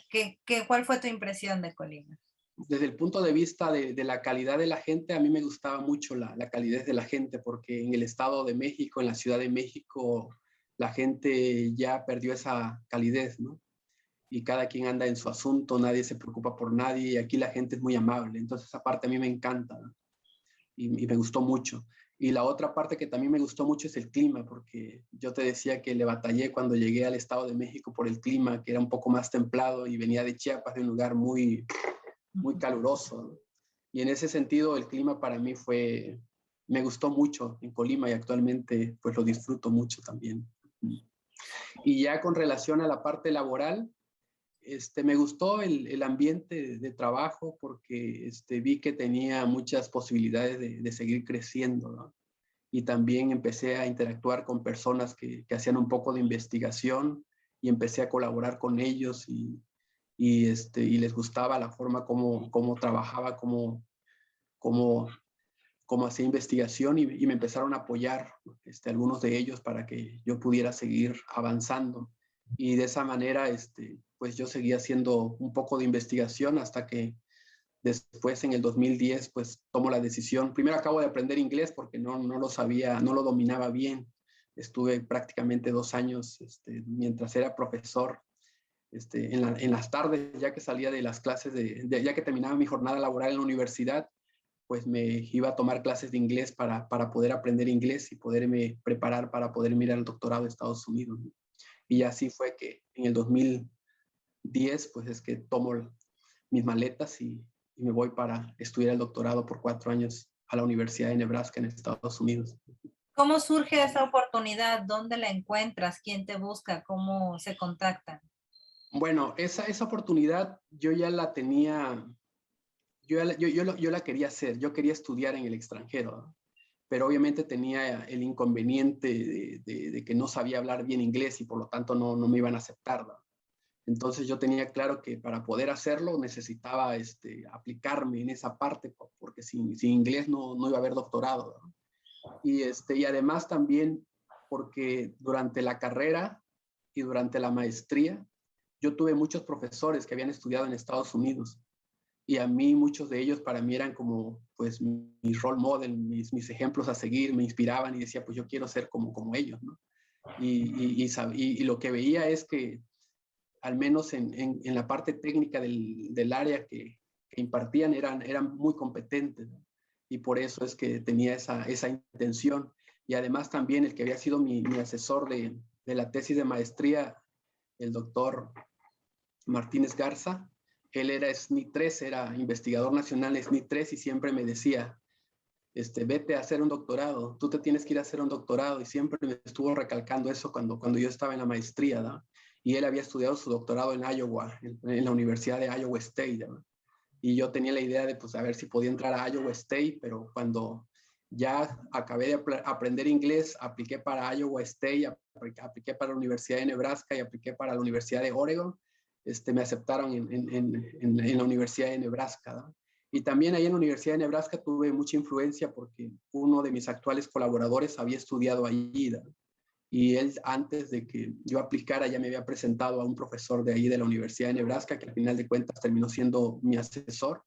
¿Cuál fue tu impresión de Colima? Desde el punto de vista de la calidad de la gente, a mí me gustaba mucho la calidez de la gente, porque en el Estado de México, en la Ciudad de México, la gente ya perdió esa calidez, ¿no? Y cada quien anda en su asunto, nadie se preocupa por nadie, y aquí la gente es muy amable. Entonces, esa parte a mí me encanta, ¿no? Y me gustó mucho. Y la otra parte que también me gustó mucho es el clima, porque yo te decía que le batallé cuando llegué al Estado de México por el clima, que era un poco más templado y venía de Chiapas, de un lugar muy caluroso, ¿no? Y en ese sentido el clima para mí me gustó mucho en Colima y actualmente pues lo disfruto mucho también. Y ya con relación a la parte laboral, me gustó el ambiente de trabajo porque vi que tenía muchas posibilidades de seguir creciendo, ¿no? Y también empecé a interactuar con personas que hacían un poco de investigación y empecé a colaborar con ellos y les gustaba la forma como trabajaba, como hacía investigación y me empezaron a apoyar algunos de ellos para que yo pudiera seguir avanzando. Y de esa manera, pues yo seguía haciendo un poco de investigación hasta que después en el 2010, pues tomo la decisión. Primero acabo de aprender inglés porque no lo sabía, no lo dominaba bien. Estuve prácticamente 2 años mientras era profesor en las tardes, ya que salía de las clases, ya que terminaba mi jornada laboral en la universidad, pues me iba a tomar clases de inglés para poder aprender inglés y poderme preparar para poder mirar el doctorado de Estados Unidos, ¿no? Y así fue que en el 2010, pues es que tomo mis maletas y me voy para estudiar el doctorado por 4 años a la Universidad de Nebraska en Estados Unidos. ¿Cómo surge esa oportunidad? ¿Dónde la encuentras? ¿Quién te busca? ¿Cómo se contactan? Bueno, esa oportunidad yo ya la tenía, yo la quería hacer, yo quería estudiar en el extranjero, ¿no? Pero obviamente tenía el inconveniente de que no sabía hablar bien inglés y por lo tanto no me iban a aceptar, ¿no? Entonces yo tenía claro que para poder hacerlo necesitaba aplicarme en esa parte, porque sin inglés no iba a haber doctorado, ¿no? Y además también porque durante la carrera y durante la maestría yo tuve muchos profesores que habían estudiado en Estados Unidos y a mí muchos de ellos para mí eran como pues mi role model, mis ejemplos a seguir, me inspiraban y decía pues yo quiero ser como ellos, ¿no? Y lo que veía es que al menos en la parte técnica del área que impartían eran muy competentes, ¿no? Y por eso es que tenía esa intención. Y además también el que había sido mi asesor de la tesis de maestría, el doctor Martínez Garza, él era SNI 3, era investigador nacional SNI 3 y siempre me decía, vete a hacer un doctorado, tú te tienes que ir a hacer un doctorado y siempre me estuvo recalcando eso cuando yo estaba en la maestría, ¿no? Y él había estudiado su doctorado en Iowa, en la Universidad de Iowa State, ¿no? Y yo tenía la idea de pues a ver si podía entrar a Iowa State, pero cuando ya acabé de aprender inglés, apliqué para Iowa State, apliqué para la Universidad de Nebraska y apliqué para la Universidad de Oregon, me aceptaron en la Universidad de Nebraska, ¿no? Y también ahí en la Universidad de Nebraska tuve mucha influencia porque uno de mis actuales colaboradores había estudiado allí, ¿no? Y él, antes de que yo aplicara, ya me había presentado a un profesor de ahí de la Universidad de Nebraska, que al final de cuentas terminó siendo mi asesor,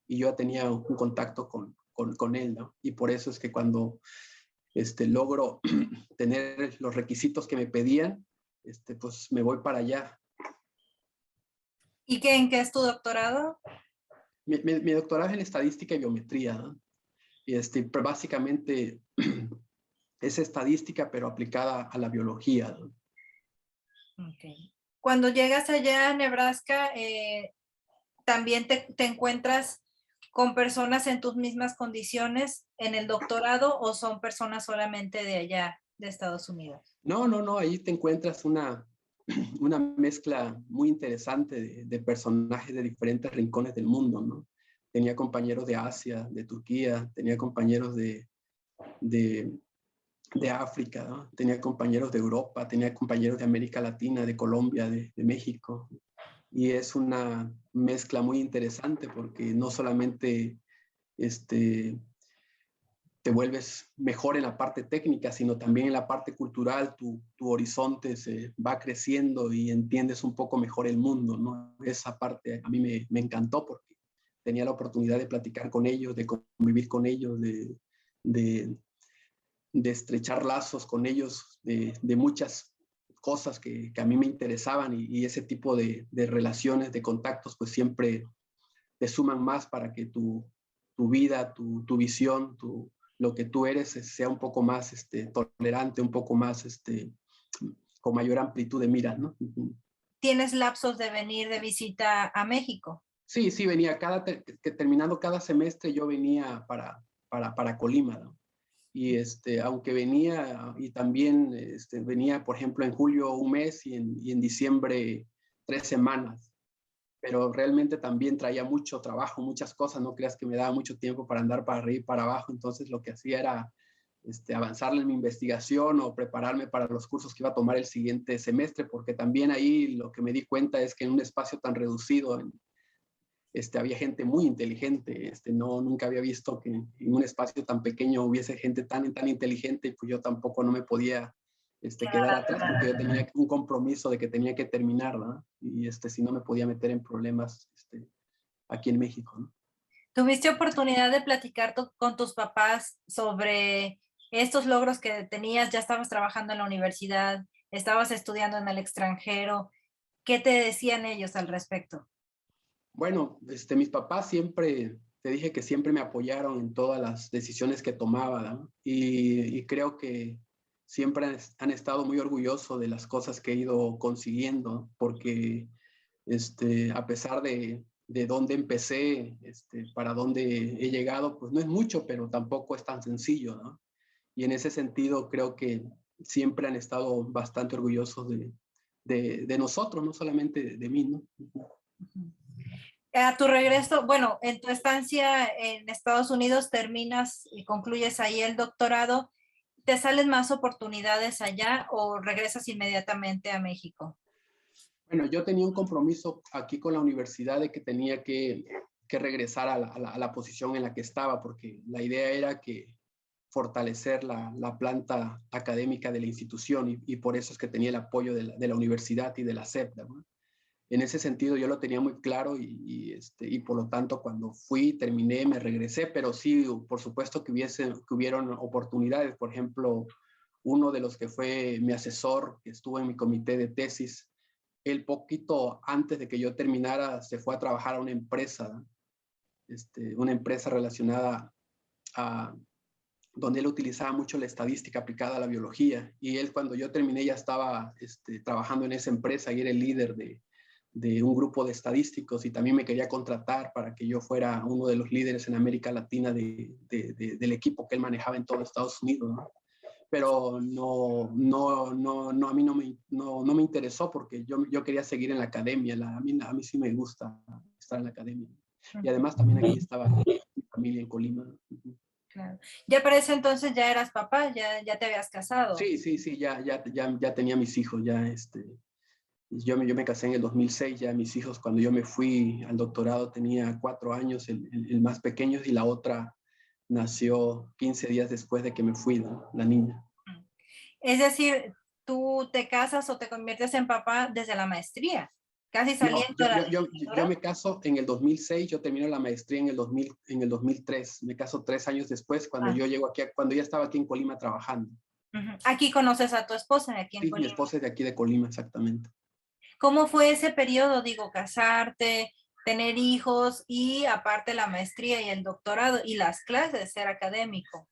y yo ya tenía un contacto con él, ¿no? Y por eso es que cuando logro tener los requisitos que me pedían, pues me voy para allá. ¿Y en qué es tu doctorado? Mi doctorado es en estadística y biometría, ¿no? Y pero básicamente es estadística, pero aplicada a la biología, ¿no? Okay. Cuando llegas allá a Nebraska, ¿también te encuentras con personas en tus mismas condiciones en el doctorado o son personas solamente de allá, de Estados Unidos? No, ahí te encuentras una mezcla muy interesante de personajes de diferentes rincones del mundo, ¿no? Tenía compañeros de Asia, de Turquía, tenía compañeros de África, ¿no? Tenía compañeros de Europa, tenía compañeros de América Latina, de Colombia, de México. Y es una mezcla muy interesante porque no solamente te vuelves mejor en la parte técnica, sino también en la parte cultural, tu horizonte se va creciendo y entiendes un poco mejor el mundo, ¿no? Esa parte a mí me encantó porque tenía la oportunidad de platicar con ellos, de convivir con ellos, de, de estrechar lazos con ellos, de muchas cosas que a mí me interesaban y ese tipo de relaciones, de contactos, pues siempre te suman más para que tu vida, tu visión, lo que tú eres sea un poco más tolerante, un poco más con mayor amplitud de miras, ¿no? ¿Tienes lapsos de venir de visita a México? Sí, venía terminando cada semestre yo venía para Colima, ¿no? Y aunque venía y también venía, por ejemplo, en julio un mes y en diciembre 3 semanas, pero realmente también traía mucho trabajo, muchas cosas, no creas que me daba mucho tiempo para andar para arriba y para abajo, entonces lo que hacía era avanzar en mi investigación o prepararme para los cursos que iba a tomar el siguiente semestre, porque también ahí lo que me di cuenta es que en un espacio tan reducido, había gente muy inteligente, nunca había visto que en un espacio tan pequeño hubiese gente tan inteligente y pues yo tampoco no me podía quedar atrás porque yo tenía un compromiso de que tenía que terminar, ¿no? Y si no me podía meter en problemas aquí en México, ¿no? ¿Tuviste oportunidad de platicar con tus papás sobre estos logros que tenías? Ya estabas trabajando en la universidad, estabas estudiando en el extranjero. ¿Qué te decían ellos al respecto? Bueno, mis papás siempre, te dije que siempre me apoyaron en todas las decisiones que tomaba, ¿no? Y creo que siempre han estado muy orgullosos de las cosas que he ido consiguiendo, porque a pesar de dónde empecé, para dónde he llegado, pues no es mucho, pero tampoco es tan sencillo, ¿no? Y en ese sentido creo que siempre han estado bastante orgullosos de nosotros, no solamente de mí, ¿no? A tu regreso, bueno, en tu estancia en Estados Unidos terminas y concluyes ahí el doctorado. ¿Te salen más oportunidades allá o regresas inmediatamente a México? Bueno, yo tenía un compromiso aquí con la universidad de que tenía que regresar a la posición en la que estaba, porque la idea era que fortalecer la planta académica de la institución y por eso es que tenía el apoyo de la universidad y de la SEP, ¿no? En ese sentido yo lo tenía muy claro y por lo tanto cuando fui, terminé, me regresé, pero sí, por supuesto que hubieron oportunidades. Por ejemplo, uno de los que fue mi asesor, que estuvo en mi comité de tesis, él poquito antes de que yo terminara se fue a trabajar a una empresa relacionada a donde él utilizaba mucho la estadística aplicada a la biología. Y él cuando yo terminé ya estaba trabajando en esa empresa y era el líder de un grupo de estadísticos y también me quería contratar para que yo fuera uno de los líderes en América Latina del equipo que él manejaba en todo Estados Unidos, ¿no? Pero a mí no me interesó porque yo quería seguir en la academia, a mí sí me gusta estar en la academia. Y además también aquí estaba mi familia en Colima. Claro. Ya para ese entonces ya eras papá, ya te habías casado. Sí, ya tenía mis hijos, yo me casé en el 2006, ya mis hijos, cuando yo me fui al doctorado tenía 4 años, el más pequeño, y la otra nació 15 días después de que me fui, ¿no? La niña. Es decir, tú te casas o te conviertes en papá desde la maestría, casi No, saliendo de la yo licenciatura. me caso en el 2006, yo termino la maestría en el 2000, en el 2003. Me caso 3 años después, cuando Ah, yo llego aquí, cuando ya estaba aquí en Colima trabajando. ujú. Aquí conoces a tu esposa, aquí en Sí, mi Colima. esposa es de aquí de Colima, exactamente. ¿Cómo fue ese periodo? Digo, casarte, tener hijos y aparte la maestría y el doctorado y las clases, ser académico.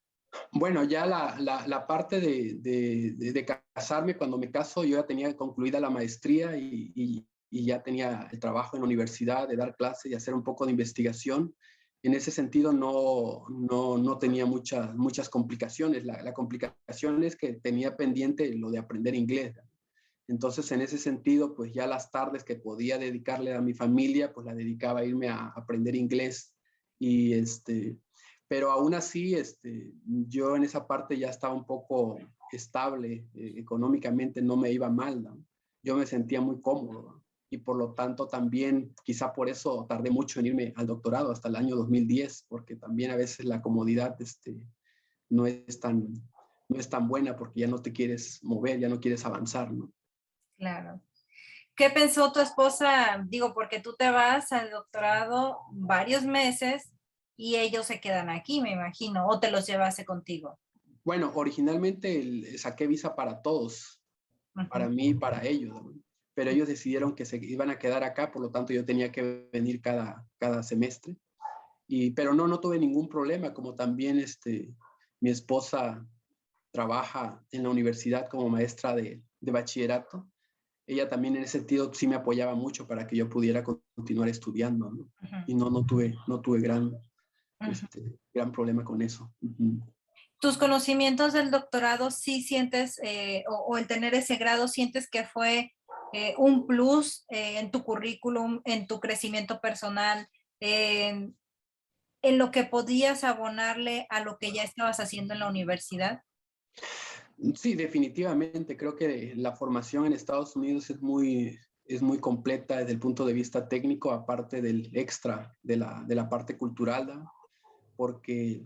Bueno, ya la parte de casarme, cuando me caso, yo ya tenía concluida la maestría y ya tenía el trabajo en la universidad, de dar clases y hacer un poco de investigación. En ese sentido no tenía muchas complicaciones. La complicación es que tenía pendiente lo de aprender inglés. Entonces, en ese sentido, pues ya las tardes que podía dedicarle a mi familia, pues la dedicaba a irme a aprender inglés. Y pero aún así, yo en esa parte ya estaba un poco estable, económicamente no me iba mal, ¿no? Yo me sentía muy cómodo, ¿no? Y por lo tanto también, quizá por eso tardé mucho en irme al doctorado hasta el año 2010, porque también a veces la comodidad, no es tan, no es tan buena porque ya no te quieres mover, ya no quieres avanzar, ¿no? Claro. ¿Qué pensó tu esposa? Digo, porque tú te vas al doctorado varios meses y ellos se quedan aquí, me imagino, o te los llevaste contigo. Bueno, originalmente saqué visa para todos, para Ujú. mí y para ellos, ¿no? Pero ellos decidieron que se iban a quedar acá, por lo tanto yo tenía que venir cada semestre. Pero no tuve ningún problema, como también mi esposa trabaja en la universidad como maestra de bachillerato. Ella también en ese sentido sí me apoyaba mucho para que yo pudiera continuar estudiando, ¿no? Ujú, Y no tuve ujú. gran problema con eso. Uh-huh. Tus conocimientos del doctorado, sí sientes, o el tener ese grado, sientes que fue un plus en tu currículum, en tu crecimiento personal, en, en lo que podías abonarle a lo que ya estabas haciendo en la universidad. Sí, definitivamente. Creo que la formación en Estados Unidos es muy completa desde el punto de vista técnico, aparte del extra de la parte cultural, ¿no? Porque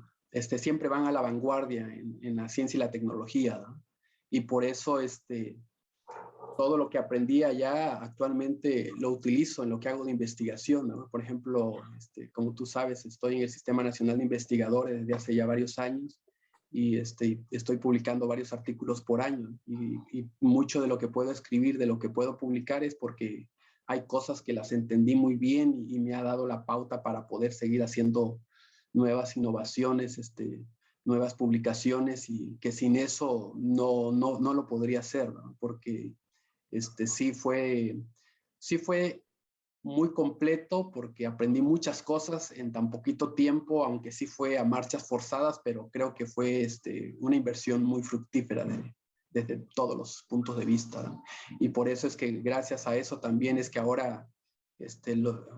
siempre van a la vanguardia en la ciencia y la tecnología, ¿no? Y por eso todo lo que aprendí allá actualmente lo utilizo en lo que hago de investigación, ¿no? Por ejemplo, como tú sabes, estoy en el Sistema Nacional de Investigadores desde hace ya varios años y estoy publicando varios artículos por año y mucho de lo que puedo escribir, de lo que puedo publicar es porque hay cosas que las entendí muy bien y me ha dado la pauta para poder seguir haciendo nuevas innovaciones, nuevas publicaciones y que sin eso no lo podría hacer, ¿no? Porque sí fue muy completo porque aprendí muchas cosas en tan poquito tiempo, aunque sí fue a marchas forzadas, pero creo que fue una inversión muy fructífera desde todos los puntos de vista, ¿no? Y por eso es que gracias a eso también es que ahora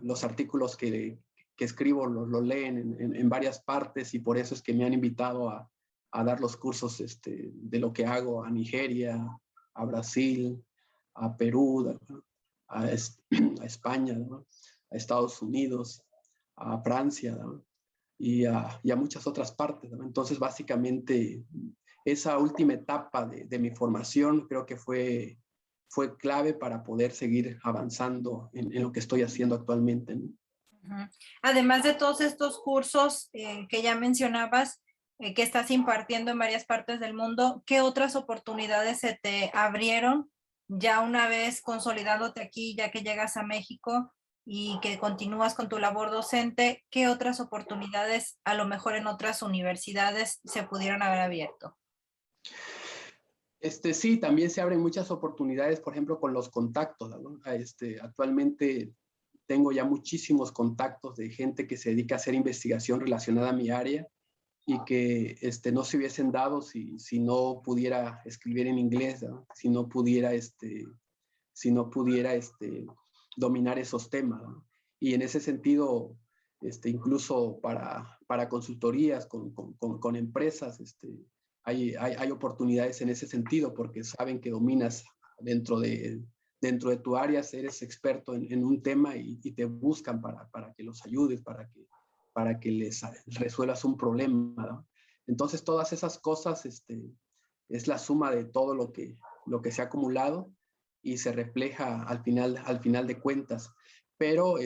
los artículos que escribo lo leen en varias partes y por eso es que me han invitado a dar los cursos de lo que hago a Nigeria, a Brasil, a Perú, a, a España, ¿no? A Estados Unidos, a Francia, ¿no? y a muchas otras partes, ¿no? Entonces, básicamente, esa última etapa de mi formación creo que fue clave para poder seguir avanzando en lo que estoy haciendo actualmente, ¿no? Ujú. Además de todos estos cursos que ya mencionabas, que estás impartiendo en varias partes del mundo, ¿qué otras oportunidades se te abrieron ya una vez consolidándote aquí, ya que llegas a México y que continúas con tu labor docente? ¿Qué otras oportunidades a lo mejor en otras universidades se pudieron haber abierto? Sí, también se abren muchas oportunidades, por ejemplo, con los contactos, ¿no? Actualmente tengo ya muchísimos contactos de gente que se dedica a hacer investigación relacionada a mi área y que no se hubiesen dado si no pudiera escribir en inglés, ¿no? Si no pudiera dominar esos temas, ¿no? Y en ese sentido, incluso para consultorías con empresas, hay oportunidades en ese sentido porque saben que dominas dentro de tu área, eres experto en un tema y te buscan para que los ayudes, para que les resuelvas un problema, ¿no? Entonces, todas esas cosas es la suma de todo lo que se ha acumulado y se refleja al final de cuentas. Pero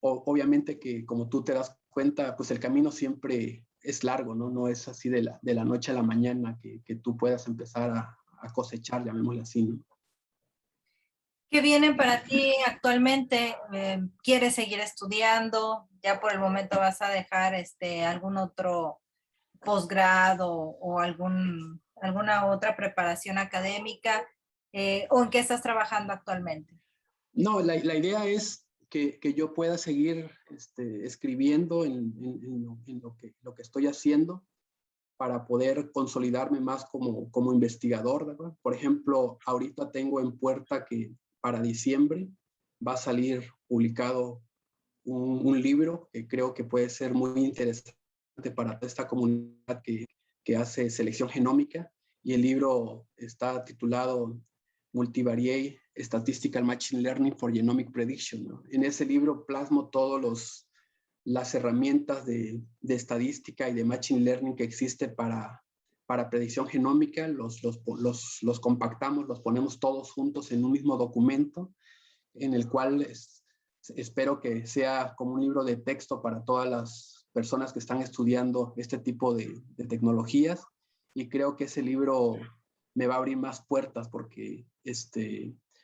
obviamente que como tú te das cuenta, pues el camino siempre es largo, ¿no? No es así de la noche a la mañana que tú puedas empezar a cosechar, llamémosle así, ¿no? ¿Qué viene para ti actualmente? ¿Quieres seguir estudiando? ¿Ya por el momento vas a dejar algún otro posgrado o alguna otra preparación académica? ¿O en qué estás trabajando actualmente? No, la idea es que yo pueda seguir escribiendo en lo que estoy haciendo para poder consolidarme más como investigador, ¿verdad? Por ejemplo, ahorita tengo en puerta que para diciembre va a salir publicado un libro que creo que puede ser muy interesante para esta comunidad que hace selección genómica, y el libro está titulado Multivariate Statistical Machine Learning for Genomic Prediction, ¿no? En ese libro plasmo todas las herramientas de estadística y de machine learning que existe para predicción genómica, los compactamos, los ponemos todos juntos en un mismo documento, en el cual espero que sea como un libro de texto para todas las personas que están estudiando este tipo de tecnologías, y creo que ese libro me va a abrir más puertas porque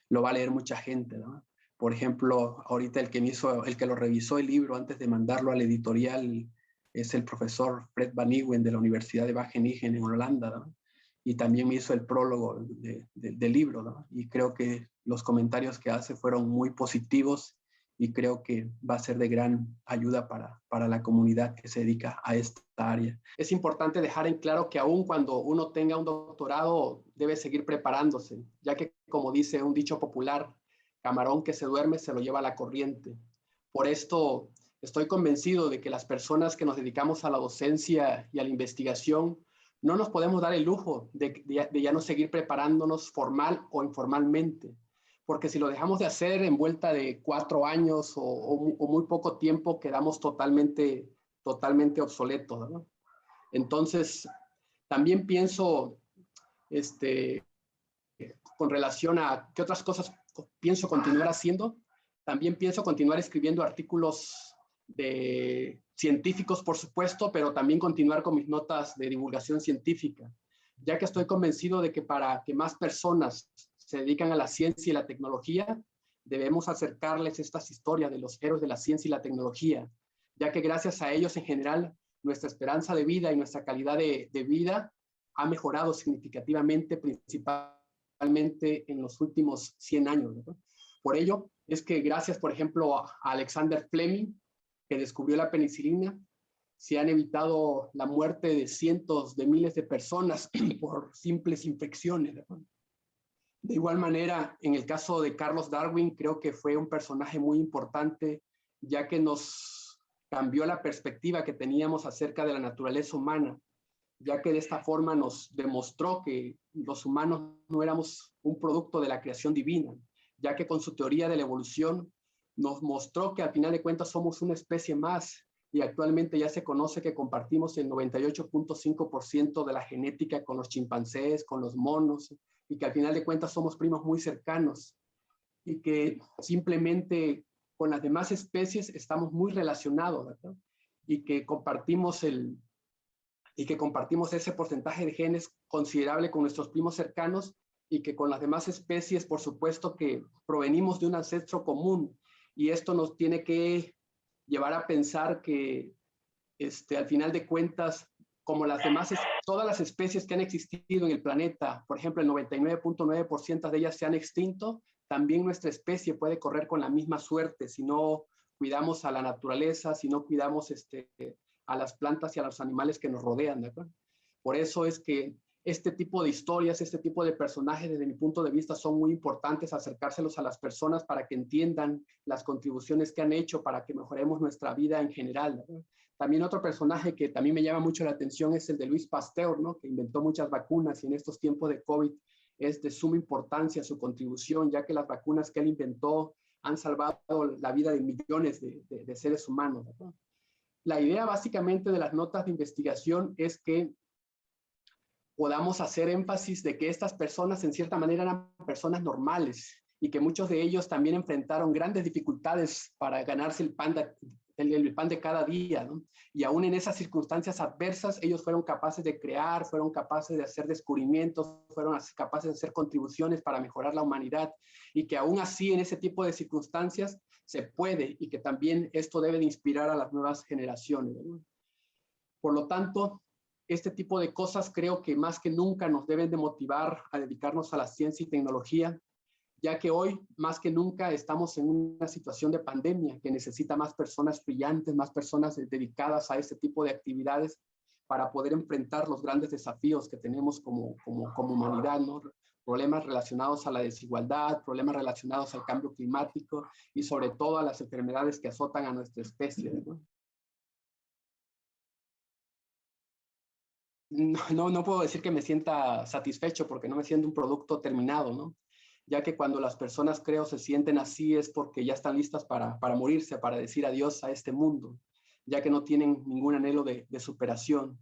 lo va a leer mucha gente, ¿no? Por ejemplo, ahorita el que lo revisó el libro antes de mandarlo a la editorial es el profesor Fred Van Ewen de la Universidad de Wageningen en Holanda, ¿no? Y también me hizo el prólogo del libro, ¿no? Y creo que los comentarios que hace fueron muy positivos y creo que va a ser de gran ayuda para la comunidad que se dedica a esta área. Es importante dejar en claro que aun cuando uno tenga un doctorado, debe seguir preparándose, ya que, como dice un dicho popular, camarón que se duerme se lo lleva la corriente. Por esto, estoy convencido de que las personas que nos dedicamos a la docencia y a la investigación no nos podemos dar el lujo de ya no seguir preparándonos formal o informalmente, porque si lo dejamos de hacer en vuelta de 4 años o muy poco tiempo, quedamos totalmente obsoletos, ¿no? Entonces, también pienso, con relación a qué otras cosas pienso continuar haciendo, también pienso continuar escribiendo artículos de científicos, por supuesto, pero también continuar con mis notas de divulgación científica, ya que estoy convencido de que para que más personas se dedican a la ciencia y la tecnología, debemos acercarles estas historias de los héroes de la ciencia y la tecnología, ya que gracias a ellos en general nuestra esperanza de vida y nuestra calidad de vida ha mejorado significativamente, principalmente en los últimos 100 años, ¿no? Por ello es que gracias, por ejemplo, a Alexander Fleming, que descubrió la penicilina, se han evitado la muerte de cientos de miles de personas por simples infecciones, ¿no? De igual manera, en el caso de Carlos Darwin, creo que fue un personaje muy importante, ya que nos cambió la perspectiva que teníamos acerca de la naturaleza humana, ya que de esta forma nos demostró que los humanos no éramos un producto de la creación divina, ya que con su teoría de la evolución nos mostró que al final de cuentas somos una especie más, y actualmente ya se conoce que compartimos el 98.5% de la genética con los chimpancés, con los monos, y que al final de cuentas somos primos muy cercanos, y que simplemente con las demás especies estamos muy relacionados, ¿verdad? Y que compartimos ese porcentaje de genes considerable con nuestros primos cercanos, y que con las demás especies, por supuesto, que provenimos de un ancestro común, y esto nos tiene que llevar a pensar que al final de cuentas, como todas las especies que han existido en el planeta, por ejemplo, el 99.9% de ellas se han extinto, también nuestra especie puede correr con la misma suerte si no cuidamos a la naturaleza, si no cuidamos a las plantas y a los animales que nos rodean, ¿verdad? Por eso es que este tipo de historias, este tipo de personajes, desde mi punto de vista, son muy importantes acercárselos a las personas para que entiendan las contribuciones que han hecho para que mejoremos nuestra vida en general, ¿verdad? También otro personaje que también me llama mucho la atención es el de Louis Pasteur, ¿no? Que inventó muchas vacunas, y en estos tiempos de COVID es de suma importancia su contribución, ya que las vacunas que él inventó han salvado la vida de millones de seres humanos, ¿verdad? La idea básicamente de las notas de investigación es que podamos hacer énfasis de que estas personas en cierta manera eran personas normales y que muchos de ellos también enfrentaron grandes dificultades para ganarse el pan de cada día, ¿no? Y aún en esas circunstancias adversas, ellos fueron capaces de crear, fueron capaces de hacer descubrimientos, fueron capaces de hacer contribuciones para mejorar la humanidad, y que aún así en ese tipo de circunstancias se puede, y que también esto debe de inspirar a las nuevas generaciones, ¿no? Por lo tanto, este tipo de cosas creo que más que nunca nos deben de motivar a dedicarnos a la ciencia y tecnología, ya que hoy más que nunca estamos en una situación de pandemia que necesita más personas brillantes, más personas dedicadas a este tipo de actividades para poder enfrentar los grandes desafíos que tenemos como humanidad, ¿no? Problemas relacionados a la desigualdad, problemas relacionados al cambio climático y sobre todo a las enfermedades que azotan a nuestra especie, ¿no? No puedo decir que me sienta satisfecho porque no me siento un producto terminado, ¿no? Ya que cuando las personas, creo, se sienten así es porque ya están listas para morirse, para decir adiós a este mundo, ya que no tienen ningún anhelo de superación.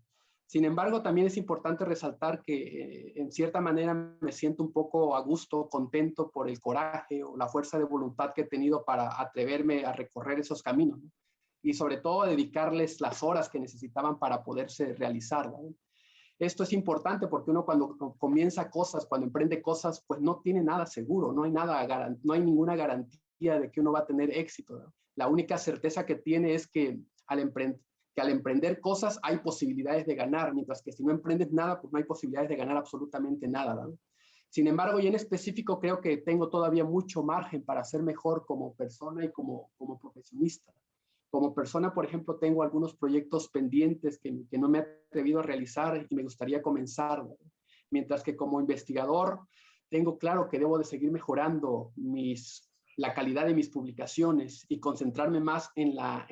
Sin embargo, también es importante resaltar que en cierta manera me siento un poco a gusto, contento por el coraje o la fuerza de voluntad que he tenido para atreverme a recorrer esos caminos, ¿no? Y sobre todo a dedicarles las horas que necesitaban para poderse realizar, ¿no? Esto es importante porque uno cuando comienza cosas, cuando emprende cosas, pues no tiene nada seguro, no hay ninguna garantía de que uno va a tener éxito, ¿no? La única certeza que tiene es que al emprender cosas hay posibilidades de ganar, mientras que si no emprendes nada, pues no hay posibilidades de ganar absolutamente nada, ¿no? Sin embargo, y en específico creo que tengo todavía mucho margen para ser mejor como persona y como profesionista. Como persona, por ejemplo, tengo algunos proyectos pendientes que no me he atrevido a realizar y me gustaría comenzar, ¿no? Mientras que como investigador, tengo claro que debo de seguir mejorando la calidad de mis publicaciones y concentrarme más en la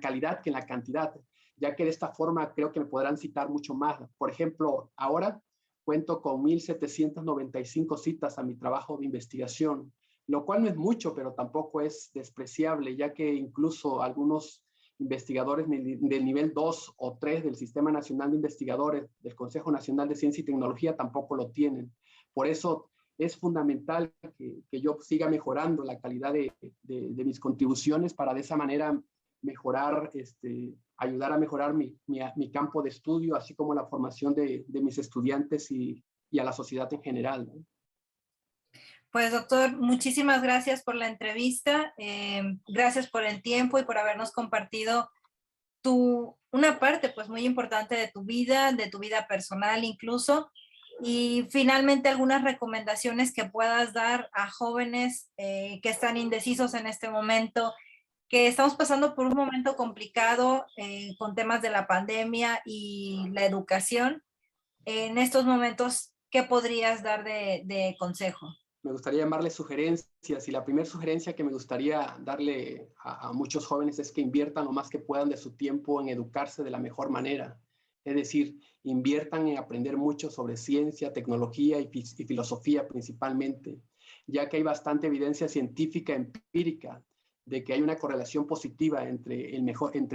calidad que en la cantidad, ya que de esta forma creo que me podrán citar mucho más. Por ejemplo, ahora cuento con 1,795 citas a mi trabajo de investigación, lo cual no es mucho, pero tampoco es despreciable, ya que incluso algunos investigadores del nivel 2 o 3 del Sistema Nacional de Investigadores del Consejo Nacional de Ciencia y Tecnología tampoco lo tienen. Por eso es fundamental que yo siga mejorando la calidad de mis contribuciones para de esa manera mejorar, ayudar a mejorar mi campo de estudio, así como la formación de mis estudiantes y a la sociedad en general, ¿no? Pues doctor, muchísimas gracias por la entrevista, gracias por el tiempo y por habernos compartido una parte pues muy importante de tu vida personal incluso, y finalmente algunas recomendaciones que puedas dar a jóvenes que están indecisos en este momento, que estamos pasando por un momento complicado con temas de la pandemia y la educación. En estos momentos, ¿qué podrías dar de consejo? Me gustaría llamarle sugerencias, y la primera sugerencia que me gustaría darle a muchos jóvenes es que inviertan lo más que puedan de su tiempo en educarse de la mejor manera. Es decir, inviertan en aprender mucho sobre ciencia, tecnología y filosofía principalmente, ya que hay bastante evidencia científica empírica de que hay una correlación positiva entre el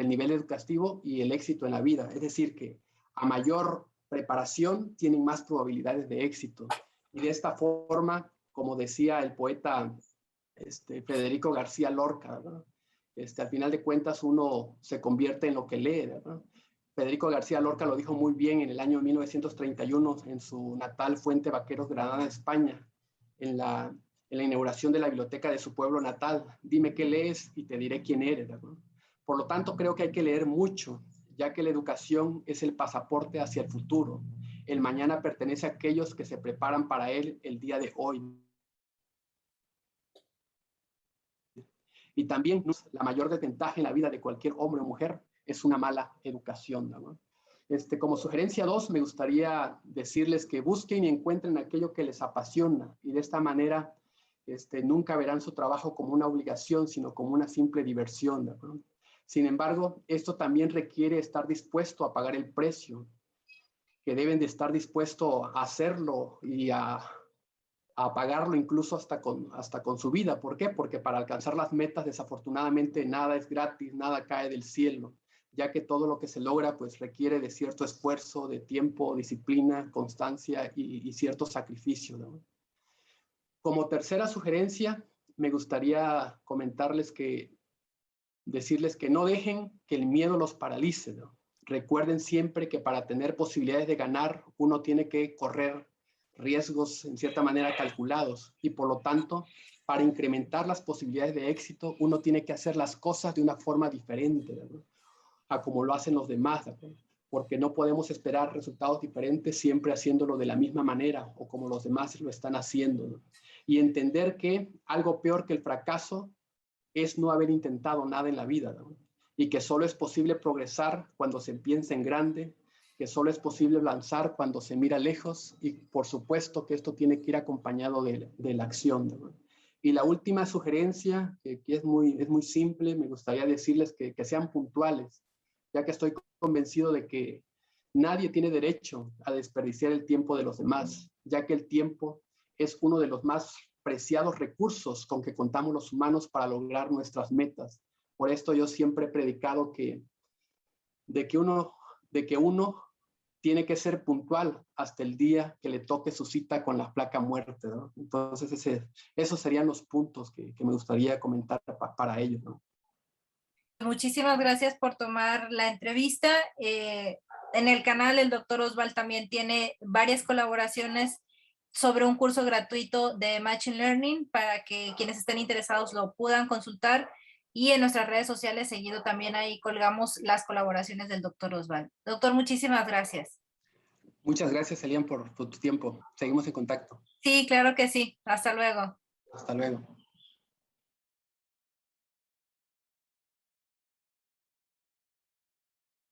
nivel educativo y el éxito en la vida. Es decir, que a mayor preparación tienen más probabilidades de éxito. Y de esta forma, como decía el poeta Federico García Lorca, ¿verdad? Al final de cuentas uno se convierte en lo que lee, ¿verdad? Federico García Lorca lo dijo muy bien en el año 1931 en su natal Fuente Vaqueros, Granada, España, en la inauguración de la biblioteca de su pueblo natal. Dime qué lees y te diré quién eres, ¿verdad? Por lo tanto, creo que hay que leer mucho, ya que la educación es el pasaporte hacia el futuro. El mañana pertenece a aquellos que se preparan para él el día de hoy. Y también la mayor desventaja en la vida de cualquier hombre o mujer es una mala educación, ¿no? Como sugerencia 2, me gustaría decirles que busquen y encuentren aquello que les apasiona, y de esta manera nunca verán su trabajo como una obligación, sino como una simple diversión, ¿no? Sin embargo, esto también requiere estar dispuesto a pagar el precio, que deben de estar dispuestos a hacerlo y a pagarlo incluso hasta con su vida. ¿Por qué? Porque para alcanzar las metas, desafortunadamente, nada es gratis, nada cae del cielo. ya que todo lo que se logra pues requiere de cierto esfuerzo, de tiempo, disciplina, constancia y cierto sacrificio, ¿no? Como tercera sugerencia, me gustaría decirles que no dejen que el miedo los paralice, ¿no? Recuerden siempre que para tener posibilidades de ganar, uno tiene que correr riesgos en cierta manera calculados y por lo tanto, para incrementar las posibilidades de éxito, uno tiene que hacer las cosas de una forma diferente, ¿no? A como lo hacen los demás, ¿no? Porque no podemos esperar resultados diferentes siempre haciéndolo de la misma manera o como los demás lo están haciendo, ¿no? Y entender que algo peor que el fracaso es no haber intentado nada en la vida, ¿no? Y que solo es posible progresar cuando se piensa en grande, que solo es posible lanzar cuando se mira lejos y por supuesto que esto tiene que ir acompañado de la acción, ¿no? Y la última sugerencia, que es muy simple, me gustaría decirles que sean puntuales, ya que estoy convencido de que nadie tiene derecho a desperdiciar el tiempo de los demás, ya que el tiempo es uno de los más preciados recursos con que contamos los humanos para lograr nuestras metas. Por esto yo siempre he predicado de que uno tiene que ser puntual hasta el día que le toque su cita con la placa muerte, ¿no? Entonces esos serían los puntos que me gustaría comentar para ellos, ¿no? Muchísimas gracias por tomar la entrevista. En el canal el doctor Oswald también tiene varias colaboraciones sobre un curso gratuito de Machine Learning para que quienes estén interesados lo puedan consultar. Y en nuestras redes sociales seguido también ahí colgamos las colaboraciones del doctor Oswald. Doctor, muchísimas gracias. Muchas gracias, Elian, por tu tiempo. Seguimos en contacto. Sí, claro que sí. Hasta luego. Hasta luego.